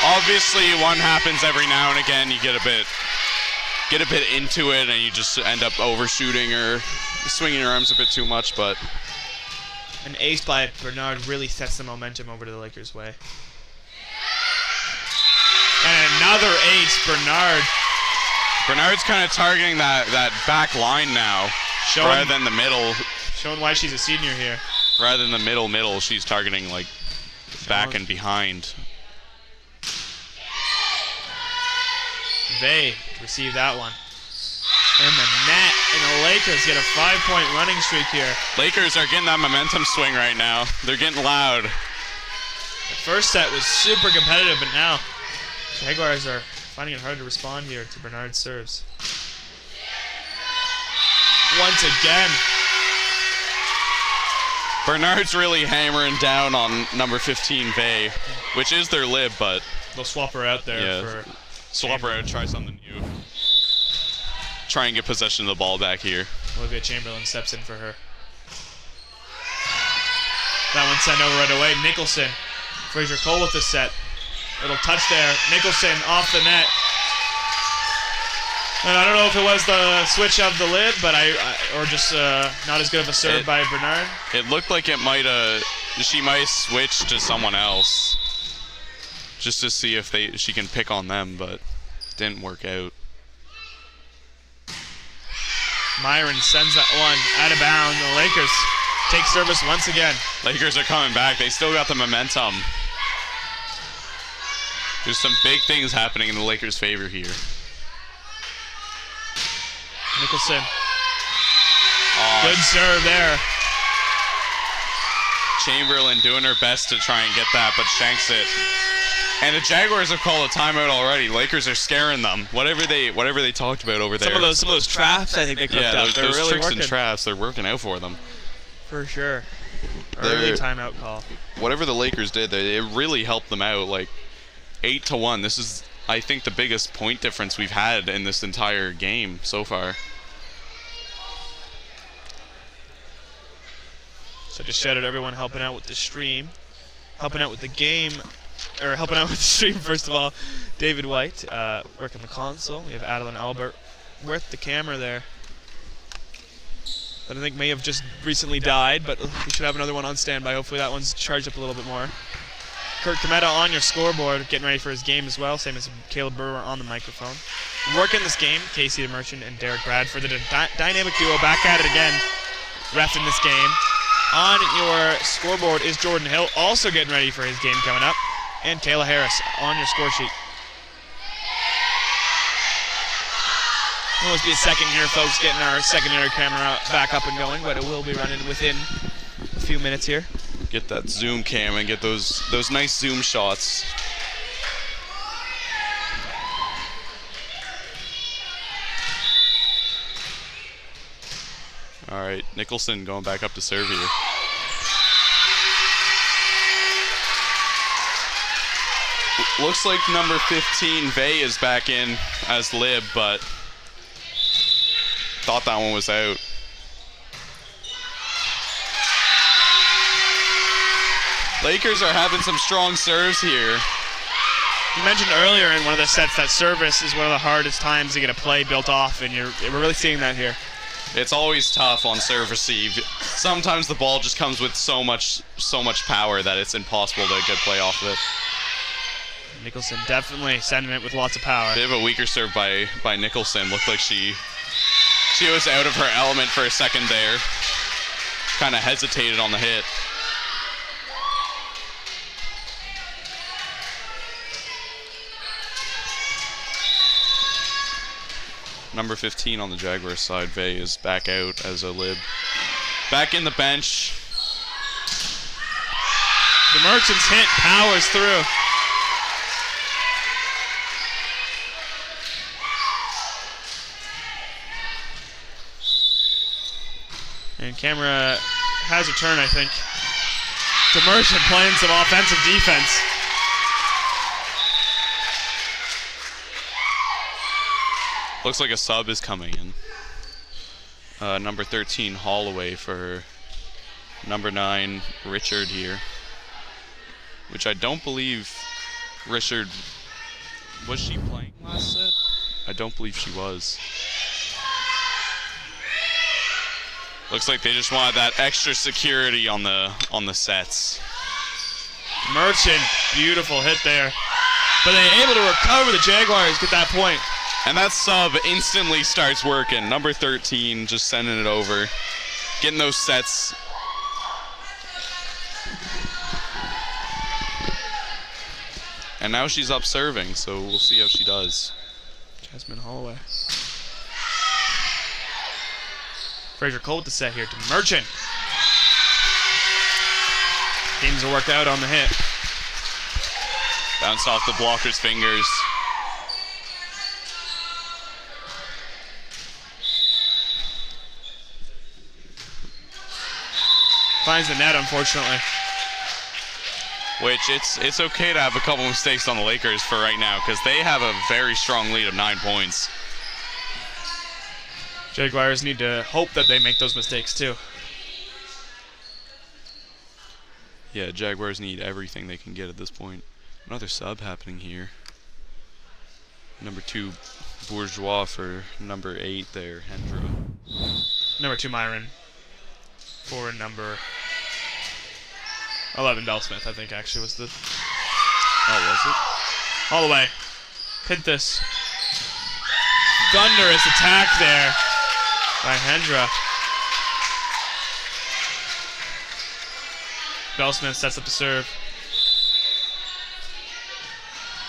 Obviously, one happens every now and again. You get a bit into it, and you just end up overshooting or swinging your arms a bit too much. But an ace by Bernard really sets the momentum over to the Lakers' way. And another ace, Bernard. Bernard's kind of targeting that back line now, rather than the middle. Showing why she's a senior here. Rather than the middle, she's targeting like back and behind. Vey receive that one. And the net, and the Lakers get a 5-point running streak here. Lakers are getting that momentum swing right now. They're getting loud. The first set was super competitive, but now Jaguars are finding it hard to respond here to Bernard's serves. Once again. Bernard's really hammering down on number 15, Vey, which is their lib, but they'll swap her out there for swap her out, try something new. Try and get possession of the ball back here. Olivia Chamberlain steps in for her. That one sent over right away. Nicholson. Fraser Cole with the set. Little touch there. Nicholson off the net. And I don't know if it was the switch of the lid, but or just not as good of a serve by Bernard. It looked like she might switch to someone else, just to see if she can pick on them, but it didn't work out. Myron sends that one out of bounds. The Lakers take service once again. Lakers are coming back. They still got the momentum. There's some big things happening in the Lakers' favor here. Nicholson. Good serve there. Chamberlain doing her best to try and get that, but shanks it. And the Jaguars have called a timeout already. Lakers are scaring them. Whatever they talked about over there. Some of those traps, I think they cooked up. They're really tricks working. And traps, they're working out for them. For sure. Early timeout call. Whatever the Lakers did, it really helped them out. Like 8-1. This is, I think, the biggest point difference we've had in this entire game so far. So just shout out to everyone helping out with the stream, helping out with the game, or helping out with the stream first of all. David White, working the console. We have Adeline Albert with the camera there. That I think may have just recently died, but we should have another one on standby. Hopefully that one's charged up a little bit more. Kurt Cometa on your scoreboard, getting ready for his game as well, same as Caleb Brewer on the microphone. Working this game, Casey DeMerchant and Derek Bradford, the dynamic duo back at it again, ref in this game. On your scoreboard is Jordan Hill, also getting ready for his game coming up, and Kayla Harris on your score sheet. Almost be a second here, folks, getting our secondary camera back up and going, but it will be running within a few minutes here. Get that zoom cam and get those nice zoom shots. All right, Nicholson going back up to serve here. Looks like number 15, Vey, is back in as lib, but thought that one was out. Lakers are having some strong serves here. You mentioned earlier in one of the sets that service is one of the hardest times to get a play built off, and we're really seeing that here. It's always tough on serve receive. Sometimes the ball just comes with so much power that it's impossible to get play off of it. Nicholson definitely sending it with lots of power. Bit of a weaker serve by Nicholson. Looked like she was out of her element for a second there. Kind of hesitated on the hit. Number 15 on the Jaguars side, Vey, is back out as a lib. Back in the bench. The Merchants hit powers through. And camera has a turn, I think. The Merchant playing some offensive defense. Looks like a sub is coming in. Number 13, Holloway, for number 9, Richard here. Which I don't believe Richard... Was she playing last set? I don't believe she was. Looks like they just wanted that extra security on the sets. Merchant, beautiful hit there. But they're able to recover. The Jaguars get that point. And that sub instantly starts working. Number 13 just sending it over. Getting those sets. And now she's up serving, so we'll see how she does. Jasmine Holloway. Fraser Cole with the set here to Merchant. Games are worked out on the hit. Bounced off the blocker's fingers. Finds the net, unfortunately. Which it's okay to have a couple mistakes on the Lakers for right now, because they have a very strong lead of 9 points. Jaguars need to hope that they make those mistakes too. Yeah, Jaguars need everything they can get at this point. Another sub happening here. Number 2, Bourgeois, for number 8 there, Hendra. Number 2, Myron. For number 11, Bell Smith, I think actually was the... Oh, was it? Holloway. Pintus. Thunderous attack there by Hendra. Bell Smith sets up the serve.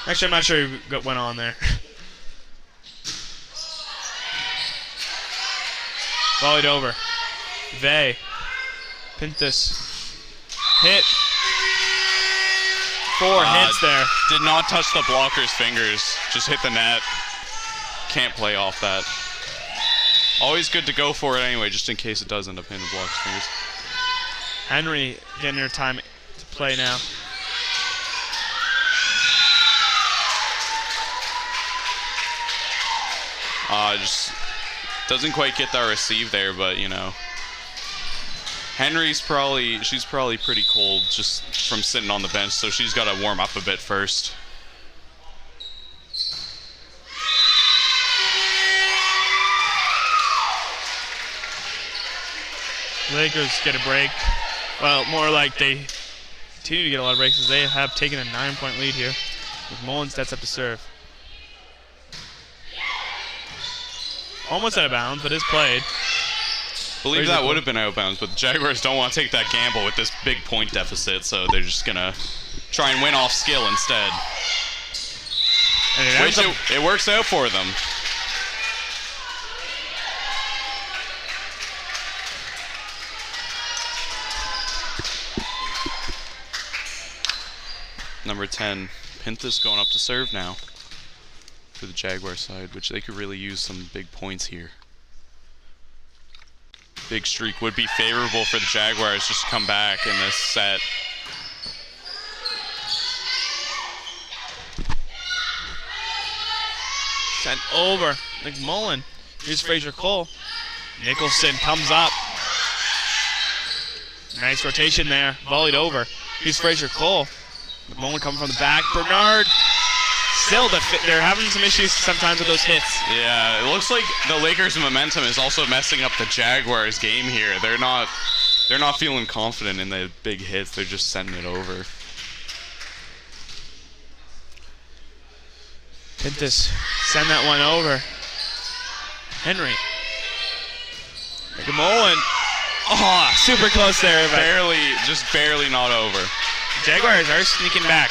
Actually, I'm not sure what went on there. Volleyed over. Vey. Pintus. Hit. 4 hits there. Did not touch the blocker's fingers. Just hit the net. Can't play off that. Always good to go for it anyway, just in case it does end up hitting the blocker's fingers. Henry getting her time to play now. Just doesn't quite get that receive there, but you know. She's probably pretty cold just from sitting on the bench, so she's got to warm up a bit first. Lakers get a break. Well, more like they continue to get a lot of breaks as they have taken a 9-point lead here. With Mullins sets up to serve. Almost out of bounds, but is played. believe that would have been out of bounds, but the Jaguars don't want to take that gamble with this big point deficit, so they're just going to try and win off skill instead. And it works out for them. Number 10, Pinthas going up to serve now for the Jaguar side, which they could really use some big points here. Big streak would be favorable for the Jaguars just to come back in this set. Sent over. McMullen. Here's Fraser Cole. Nicholson comes up. Nice rotation there. Volleyed over. Here's Fraser Cole. McMullen coming from the back. Bernard. Still, they're having some issues sometimes with those hits. Yeah, it looks like the Lakers' momentum is also messing up the Jaguars' game here. They're not feeling confident in the big hits. They're just sending it over. Pinthas send that one over. Henry. McMullen. Oh, super close there. Just barely not over. Jaguars are sneaking back.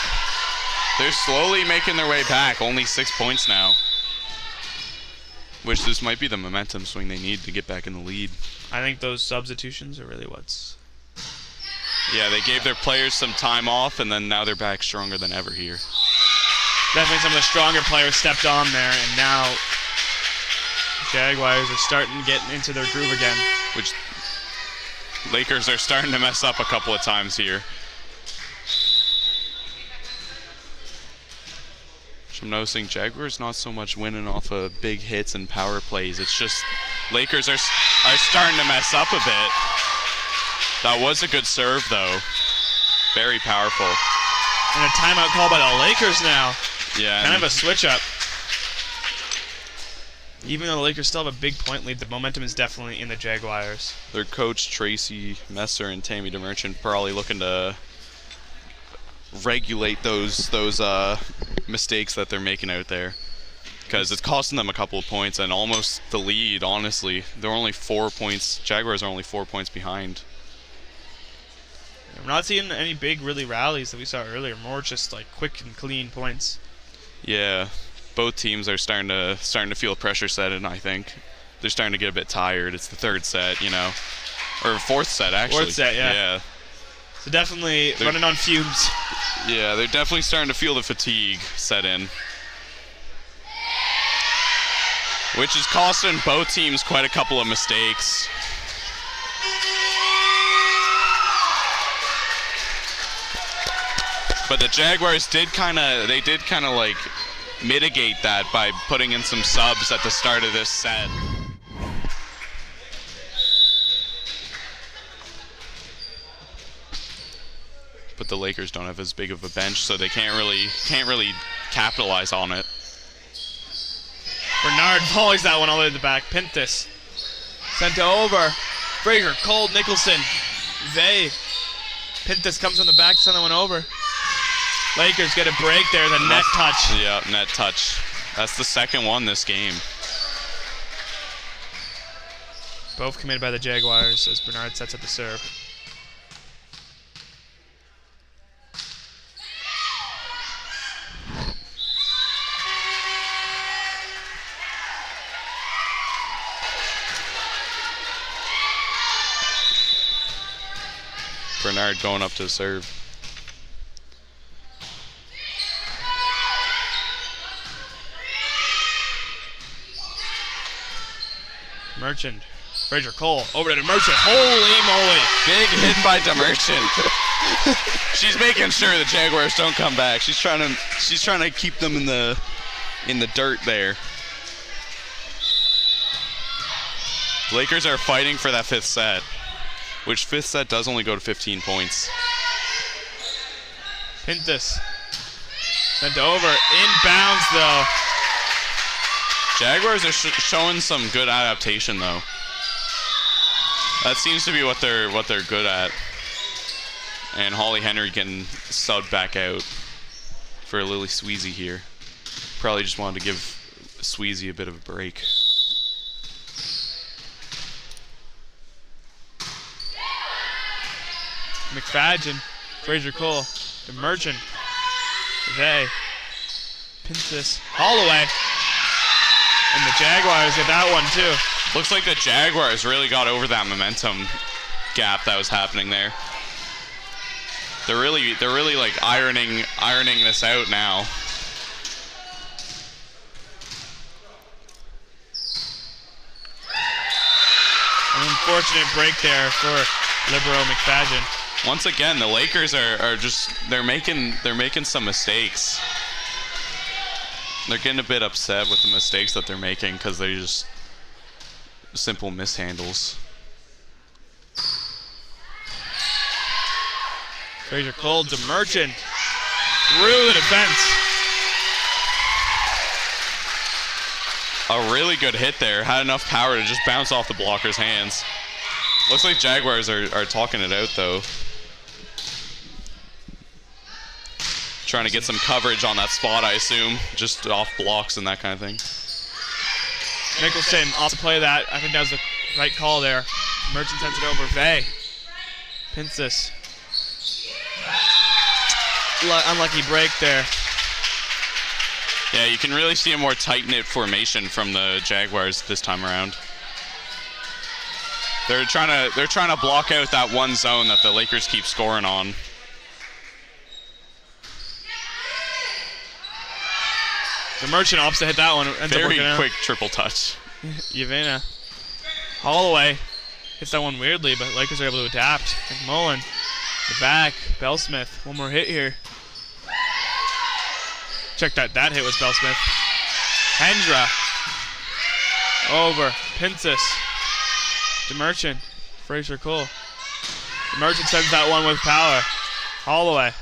They're slowly making their way back. Only 6 points now. Which this might be the momentum swing they need to get back in the lead. I think those substitutions are really what's... Yeah, they gave their players some time off, and then now they're back stronger than ever here. Definitely some of the stronger players stepped on there, and now Jaguars are starting to get into their groove again. Which Lakers are starting to mess up a couple of times here. I'm noticing Jaguars not so much winning off of big hits and power plays. It's just Lakers are starting to mess up a bit. That was a good serve, though. Very powerful. And a timeout call by the Lakers now. Yeah. Kind of a switch up. Even though the Lakers still have a big point lead, the momentum is definitely in the Jaguars. Their coach, Tracy Messer and Tammy DeMerchant, probably looking to regulate those mistakes that they're making out there, because it's costing them a couple of points and almost the lead. Honestly, they're only 4 points. Jaguars are only 4 points behind. We're not seeing any big really rallies that we saw earlier. More just like quick and clean points. Yeah, both teams are starting to feel pressure set in. I think they're starting to get a bit tired. It's the third set, or fourth set actually. Fourth set, yeah. So definitely running on fumes. Yeah, they're definitely starting to feel the fatigue set in. Which is costing both teams quite a couple of mistakes. But the Jaguars did kind of like mitigate that by putting in some subs at the start of this set. But the Lakers don't have as big of a bench, so they can't really capitalize on it. Bernard volleys that one all the way to the back. Pinthas sent it over. Fraser, Cole, Nicholson, Vey. Pinthas comes from the back to send that one over. Lakers get a break there. The net touch. Yeah, net touch. That's the second one this game. Both committed by the Jaguars as Bernard sets up the serve. Bernard going up to serve. Merchant. Fraser Cole over to DeMerchant. Holy moly. Big hit by DeMerchant. She's making sure the Jaguars don't come back. She's trying to keep them in the dirt there. Lakers are fighting for that fifth set, which fifth set does only go to 15 points. Pinthas sent over. Inbounds though. Jaguars are showing some good adaptation though. That seems to be what they're good at. And Holly Henry getting subbed back out for Lily Sweezy here. Probably just wanted to give Sweezy a bit of a break. McFadden, Fraser Cole, the Merchant, Vay, Pincus, Holloway, and the Jaguars get that one too. Looks like the Jaguars really got over that momentum gap that was happening there. They're really like ironing this out now. An unfortunate break there for Libero McFadden. Once again, the Lakers are just they're making some mistakes. They're getting a bit upset with the mistakes that they're making because they're just simple mishandles. Fraser Cole to Merchant through the defense. A really good hit there. Had enough power to just bounce off the blocker's hands. Looks like Jaguars are talking it out though. Trying to get some coverage on that spot, I assume. Just off blocks and that kind of thing. Nicholson off to play that. I think that was the right call there. Merchant sends it over. Vay. Pincus. Unlucky break there. Yeah, you can really see a more tight-knit formation from the Jaguars this time around. They're trying to block out that one zone that the Lakers keep scoring on. The Merchant opts to hit that one. Very quick triple touch. Yavena. Holloway hits that one weirdly, but Lakers are able to adapt. McMullen. The back. Bellsmith. One more hit here. Check that. That hit was Bellsmith. Hendra. Over. Pincus. DeMerchant. Fraser Cole. DeMerchant sends that one with power. Holloway.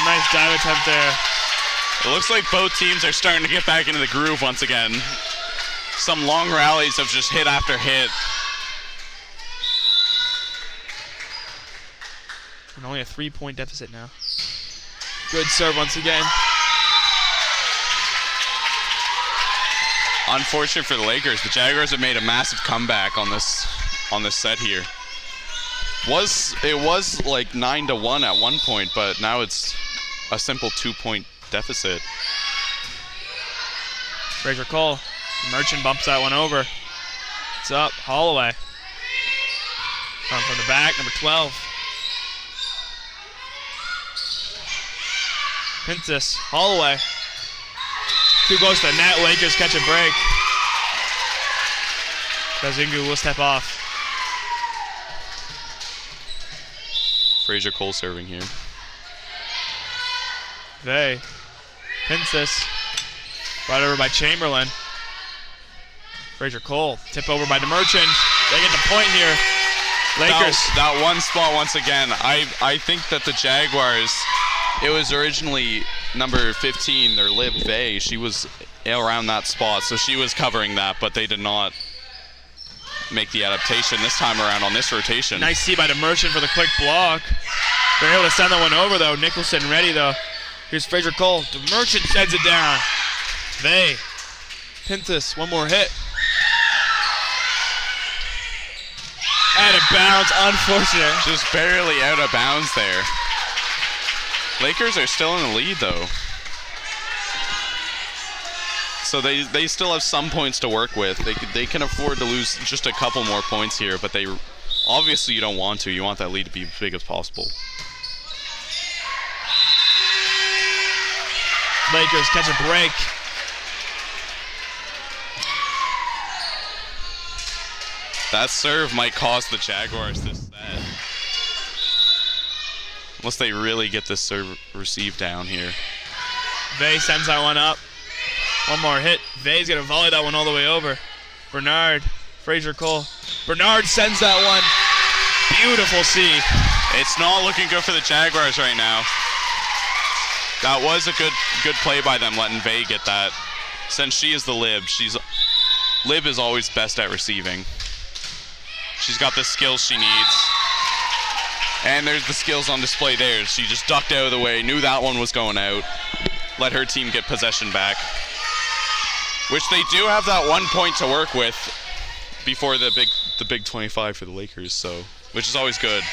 Nice dive attempt there. It looks like both teams are starting to get back into the groove once again. Some long rallies of just hit after hit. And only a 3-point deficit now. Good serve once again. Unfortunate for the Lakers. The Jaguars have made a massive comeback on this set here. It was like 9-1 at one point, but now it's a simple 2-point deficit. Fraser Cole. Merchant bumps that one over. It's up. Holloway. Coming from the back, number 12. Pincus. Holloway. Two goes to the net. Lakers catch a break. Kazingu will step off. Fraser Cole serving here. Vay. Pincus. Brought over by Chamberlain. Fraser Cole. Tip over by DeMerchant. They get the point here. Lakers. That one spot once again. I think that the Jaguars, it was originally number 15, their Lib Vay. She was around that spot, so she was covering that, but they did not make the adaptation this time around on this rotation. Nice see by DeMerchant for the quick block. They're able to send that one over though. Nicholson ready though. Here's Fraser Cole. DeMerchant sends it down. Vay. Pincus, one more hit. Out of bounds, unfortunate. Just barely out of bounds there. Lakers are still in the lead though. So they still have some points to work with. They can afford to lose just a couple more points here, but they obviously you don't want to. You want that lead to be as big as possible. Lakers catch a break. That serve might cost the Jaguars this set. Unless they really get this serve received down here. Vay sends that one up. One more hit. Vay's going to volley that one all the way over. Bernard. Fraser Cole. Bernard sends that one. Beautiful C. It's not looking good for the Jaguars right now. That was a good play by them, letting Vay get that. Since she is the Lib, Lib is always best at receiving. She's got the skills she needs. And there's the skills on display there. She just ducked out of the way, knew that one was going out. Let her team get possession back. Which they do have that 1 point to work with before the the big 25 for the Lakers, so which is always good.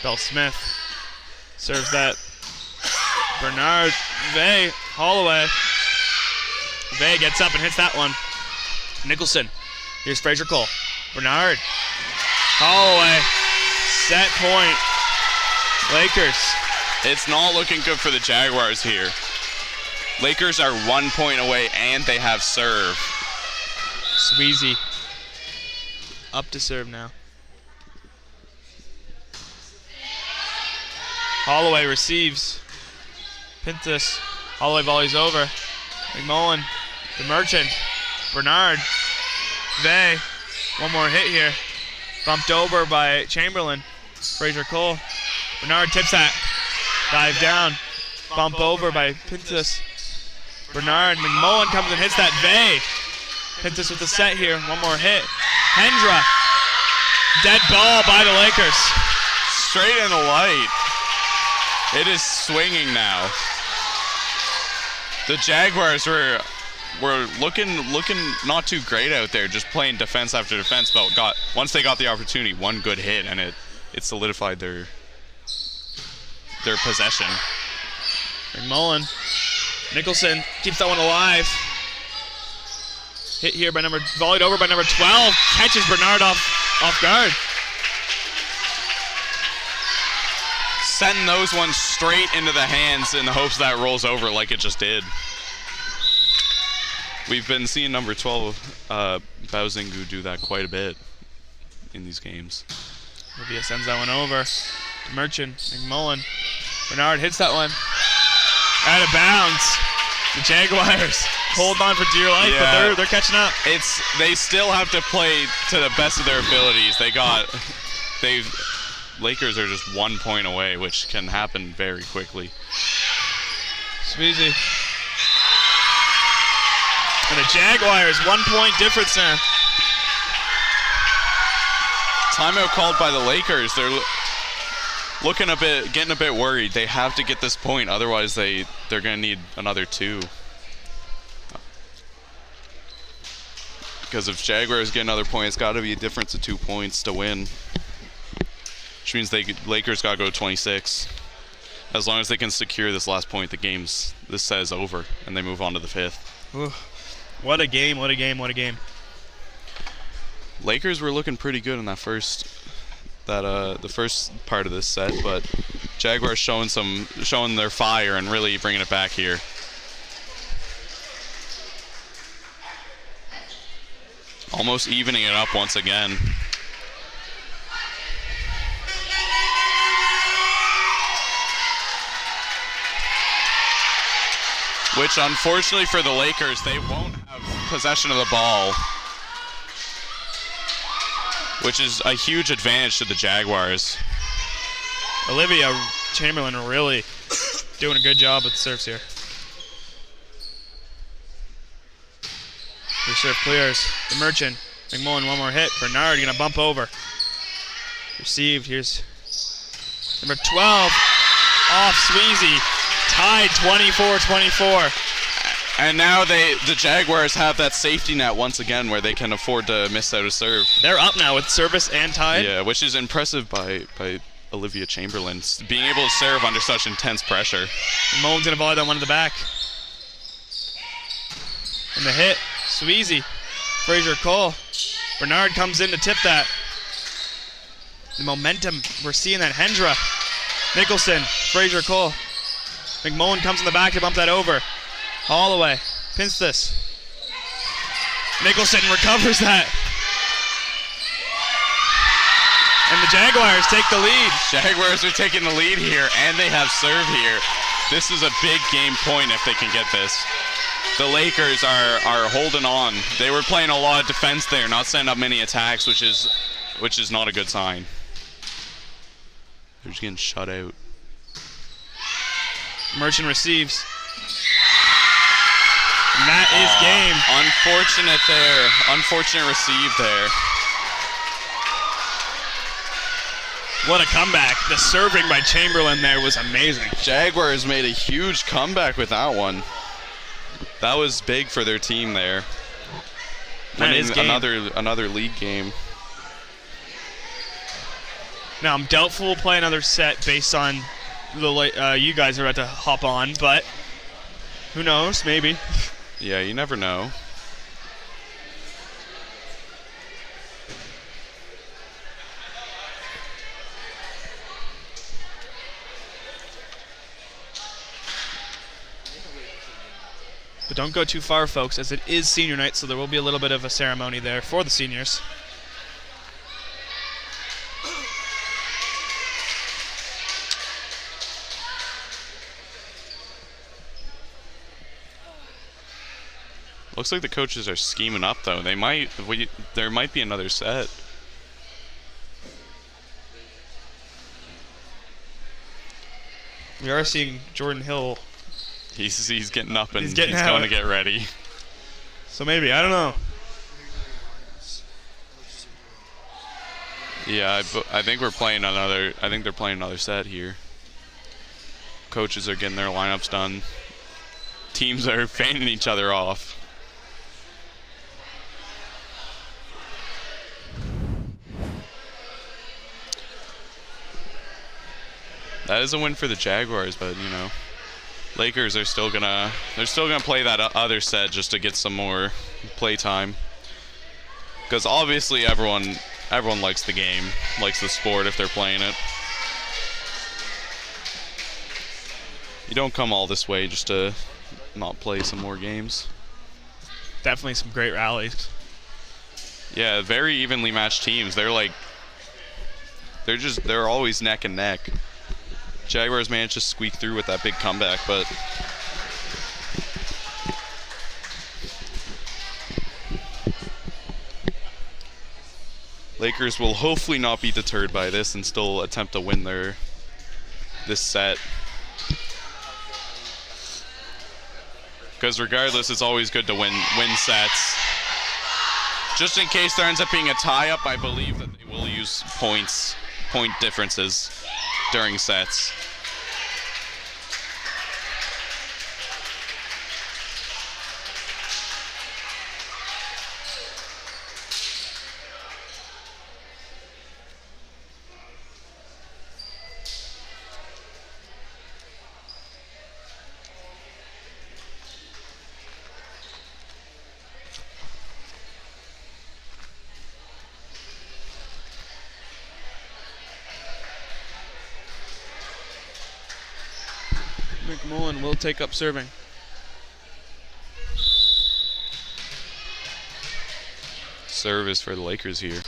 Bell Smith serves that. Bernard, Vey, Holloway. Vey gets up and hits that one. Nicholson. Here's Fraser Cole. Bernard. Holloway. Set point. Lakers. It's not looking good for the Jaguars here. Lakers are 1 point away and they have serve. Sweezy. Up to serve now. Holloway receives. Pintus. Holloway volleys over. McMullen. The Merchant. Bernard. Vey. One more hit here. Bumped over by Chamberlain. Fraser Cole. Bernard tips that. Dive down. Bump over by Pintus. Bernard. McMullen comes and hits that. Vey. Pintus with the set here. One more hit. Hendra. Dead ball by the Lakers. Straight in the light. It is swinging now. The Jaguars were looking not too great out there, just playing defense after defense, but once they got the opportunity, one good hit and it solidified their possession. McMullen. Nicholson keeps that one alive. Hit here by volleyed over by number 12. Catches Bernard off guard. Sending those ones straight into the hands in the hopes that rolls over like it just did. We've been seeing number 12, Bauzingu, do that quite a bit in these games. Olivia sends that one over. Merchant, McMullen. Bernard hits that one. Out of bounds. The Jaguars hold on for dear life, yeah. but they're catching up. They still have to play to the best of their abilities. Lakers are just 1 point away, which can happen very quickly. Sweezy. And the Jaguars, 1 point difference now. Timeout called by the Lakers. They're getting a bit worried. They have to get this point, otherwise they're going to need another 2. Because if Jaguars get another point, it's got to be a difference of 2 points to win. Which means Lakers got to go 26. As long as they can secure this last point, this set is over, and they move on to the 5th. Ooh. What a game, what a game, what a game. Lakers were looking pretty good in the first part of this set, but Jaguars showing their fire and really bringing it back here. Almost evening it up once again. Which, unfortunately for the Lakers, they won't have possession of the ball, which is a huge advantage to the Jaguars. Olivia Chamberlain really doing a good job with the serves here. Your serve clears. The Merchant. McMullen, one more hit. Bernard gonna bump over. Received. Here's number 12. Off Sweezy. Tied 24-24. And now the Jaguars have that safety net once again where they can afford to miss out a serve. They're up now with service and tied. Yeah, which is impressive by Olivia Chamberlain, being able to serve under such intense pressure. McMullen's gonna volley that one to the back. And the hit. Sweezy. Fraser Cole. Bernard comes in to tip that. The momentum. We're seeing that. Hendra. Nicholson. Fraser Cole. McMullen comes in the back to bump that over. Holloway. Pins this. Nicholson recovers that. And the Jaguars take the lead. Jaguars are taking the lead here, and they have serve here. This is a big game point if they can get this. The Lakers are holding on. They were playing a lot of defense there, not setting up many attacks, which is not a good sign. They're just getting shut out. Merchant receives. And that is game. Unfortunate there. Unfortunate receive there. What a comeback. The serving by Chamberlain there was amazing. Jaguars made a huge comeback with that one. That was big for their team there. That is game. Another league game. Now, I'm doubtful we'll play another set based on the you guys are about to hop on, but who knows? Maybe. Yeah, you never know. But don't go too far, folks, as it is senior night, so there will be a little bit of a ceremony there for the seniors. Looks like the coaches are scheming up, though. There might be another set. We are seeing Jordan Hill. He's getting up and he's going to get ready. So maybe, I don't know. Yeah, I think we're playing another. I think they're playing another set here. Coaches are getting their lineups done. Teams are fanning each other off. That is a win for the Jaguars, but you know, Lakers are still gonna play that other set just to get some more play time. Because obviously everyone likes the game, likes the sport if they're playing it. You don't come all this way just to not play some more games. Definitely some great rallies. Yeah, very evenly matched teams. They're always neck and neck. Jaguars managed to squeak through with that big comeback, but Lakers will hopefully not be deterred by this and still attempt to win this set. Because regardless, it's always good to win sets. Just in case there ends up being a tie-up, I believe that they will use point differences during sets. McMullen will take up serving. Service for the Lakers here.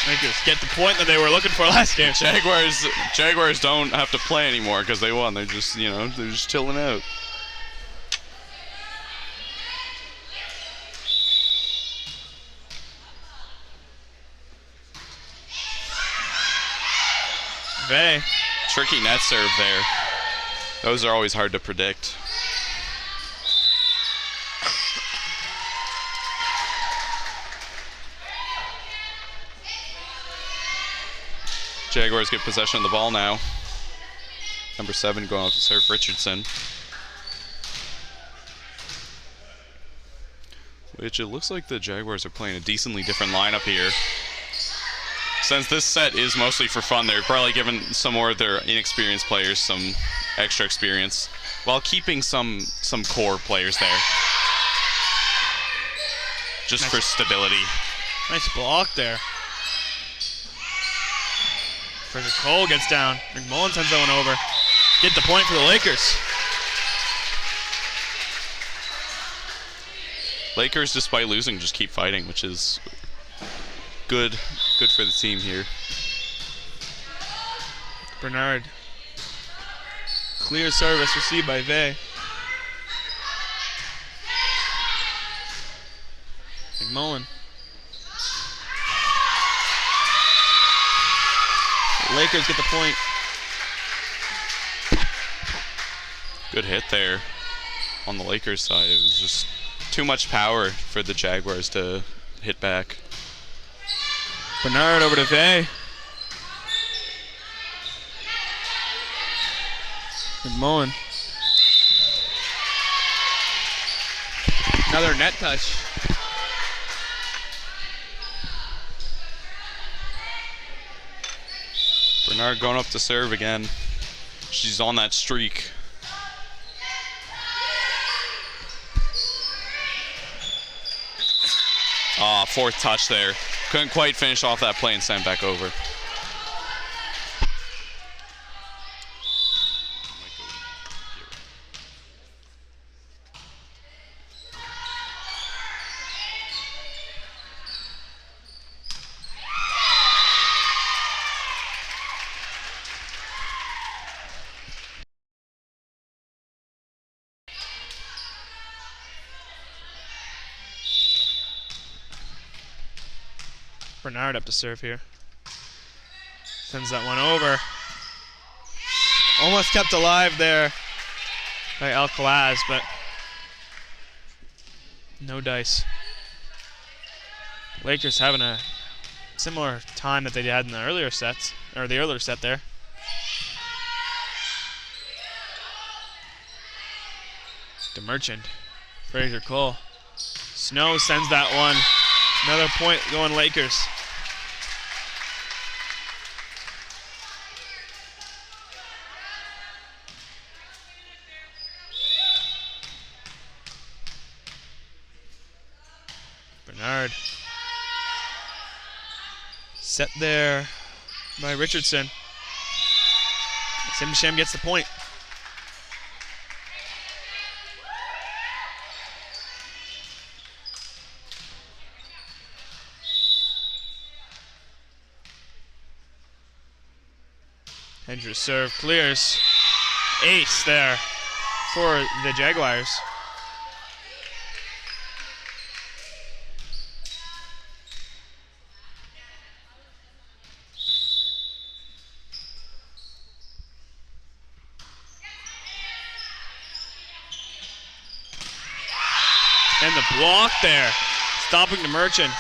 Lakers get the point that they were looking for last game. Jaguars don't have to play anymore because they won. They're just, they're just chilling out. Vay. Tricky net serve there. Those are always hard to predict. Jaguars get possession of the ball now. Number 7 going out to serve Richardson. Which it looks like the Jaguars are playing a decently different lineup here. Since this set is mostly for fun, they're probably giving some more of their inexperienced players some extra experience while keeping some core players there. Just for stability. Nice block there. Fraser Cole gets down. McMullen sends that one over. Get the point for the Lakers. Lakers, despite losing, just keep fighting, which is good for the team here. Bernard. Clear service received by Vay. McMullen. Lakers get the point. Good hit there on the Lakers side. It was just too much power for the Jaguars to hit back. Bernard over to Vay. McMullen. Another net touch. Bernard going up to serve again. She's on that streak. Fourth touch there. Couldn't quite finish off that play and send back over. Bernard up to serve here. Sends that one over. Almost kept alive there by Alcoaz, but no dice. Lakers having a similar time that they had in the earlier sets, or the earlier set there. DeMerchant, Fraser Cole. Snow sends that one. Another point going Lakers. Bernard. Set there by Richardson. Simsham gets the point. Hendricks serve clears. Ace there for the Jaguars. And the block there, stopping the Merchant.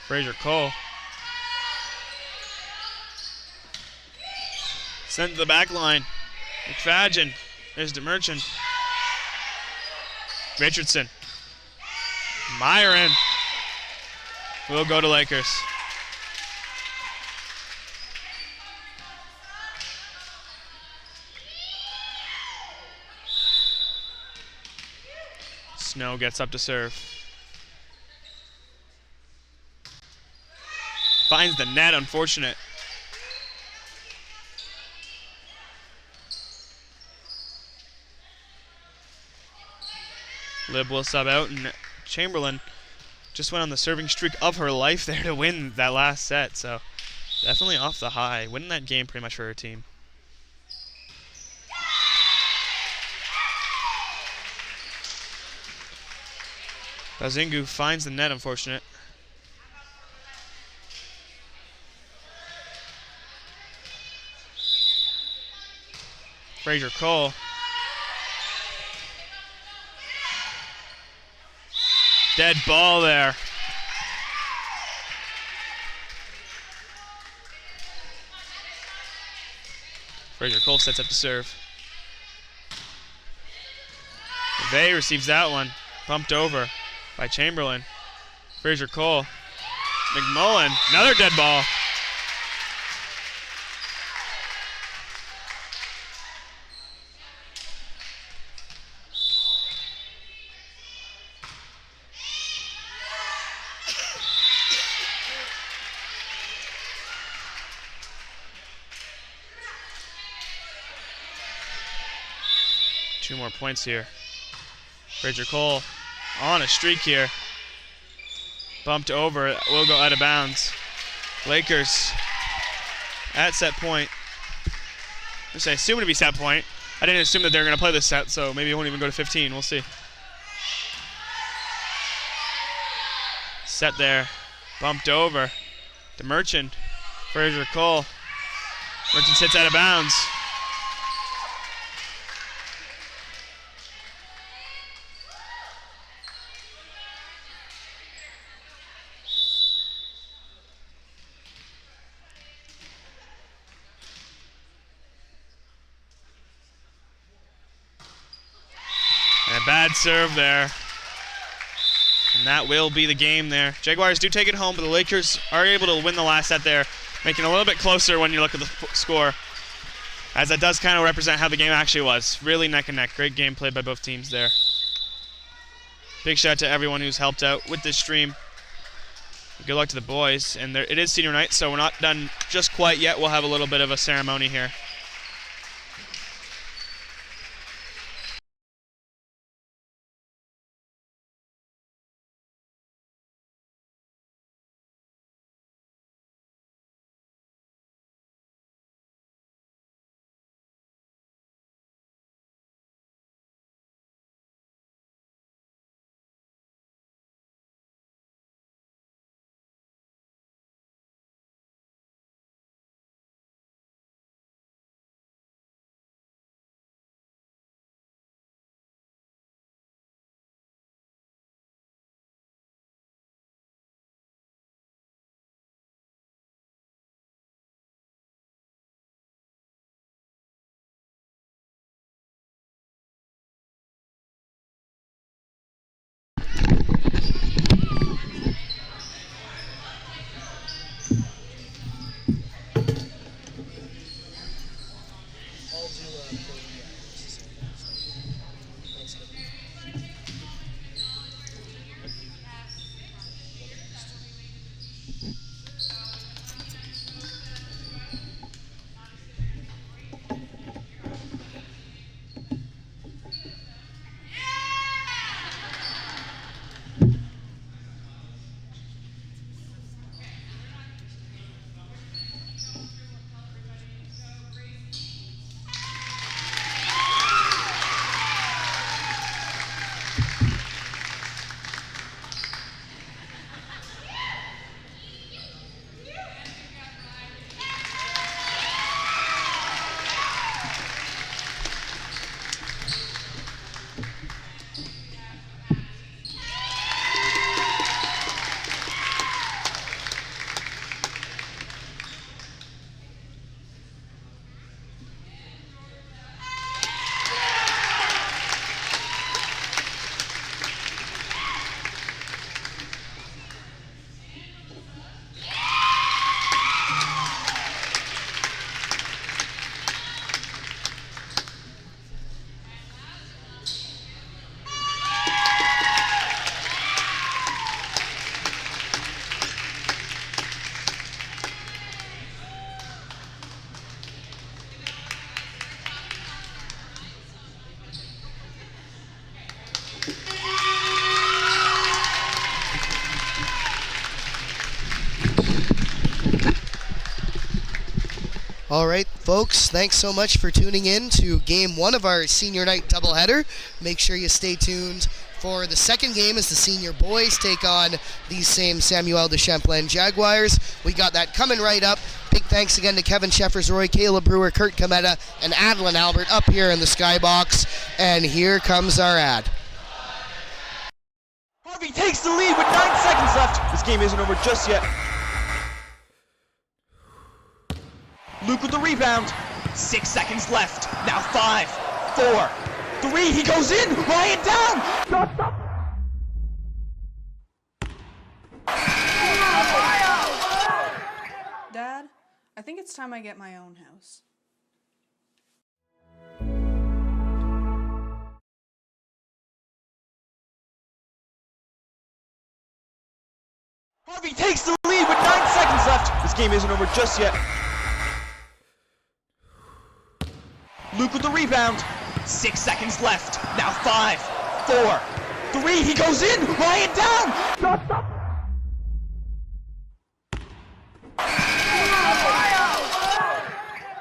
Fraser Cole. Sent to the back line. McFadgen. There's DeMerchant. Richardson. Myron. Will go to Lakers. Snow gets up to serve. Finds the net, unfortunate. Lib will sub out, and Chamberlain just went on the serving streak of her life there to win that last set. So definitely off the high, winning that game pretty much for her team. Bazingu finds the net, unfortunate. Fraser Cole. Dead ball there. Fraser Cole sets up to serve. Vey receives that one. Bumped over by Chamberlain. Fraser Cole. McMullen. Another dead ball. Two more points here. Fraser Cole on a streak here. Bumped over, will go out of bounds. Lakers at set point. I assume it'd be set point. I didn't assume that they're going to play this set, so maybe it won't even go to 15. We'll see. Set there. Bumped over. To Merchant. Fraser Cole. Merchant sits out of bounds. bad serve there. And that will be the game there. Jaguars do take it home, but the Lakers are able to win the last set there, making it a little bit closer when you look at the score, as that does kind of represent how the game actually was. Really neck and neck. Great game played by both teams there. Big shout out to everyone who's helped out with this stream. Good luck to the boys. And it is senior night, so we're not done just quite yet. We'll have a little bit of a ceremony here. All right, folks, thanks so much for tuning in to Game 1 of our Senior Night doubleheader. Make sure you stay tuned for the second game as the senior boys take on these same Samuel de Champlain Jaguars. We got that coming right up. Big thanks again to Kevin Sheffers, Roy, Caleb Brewer, Kurt Cometa, and Adeline Albert up here in the skybox. And here comes our ad. Harvey takes the lead with 9 seconds left. This game isn't over just yet. Luke with the rebound. 6 seconds left. Now 5, 4, 3. He goes in. Ryan down. Stop. Dad, I think it's time I get my own house. Harvey takes the lead with 9 seconds left. This game isn't over just yet. Luke with the rebound. 6 seconds left. Now 5, 4, 3. He goes in. Ryan down. Stop.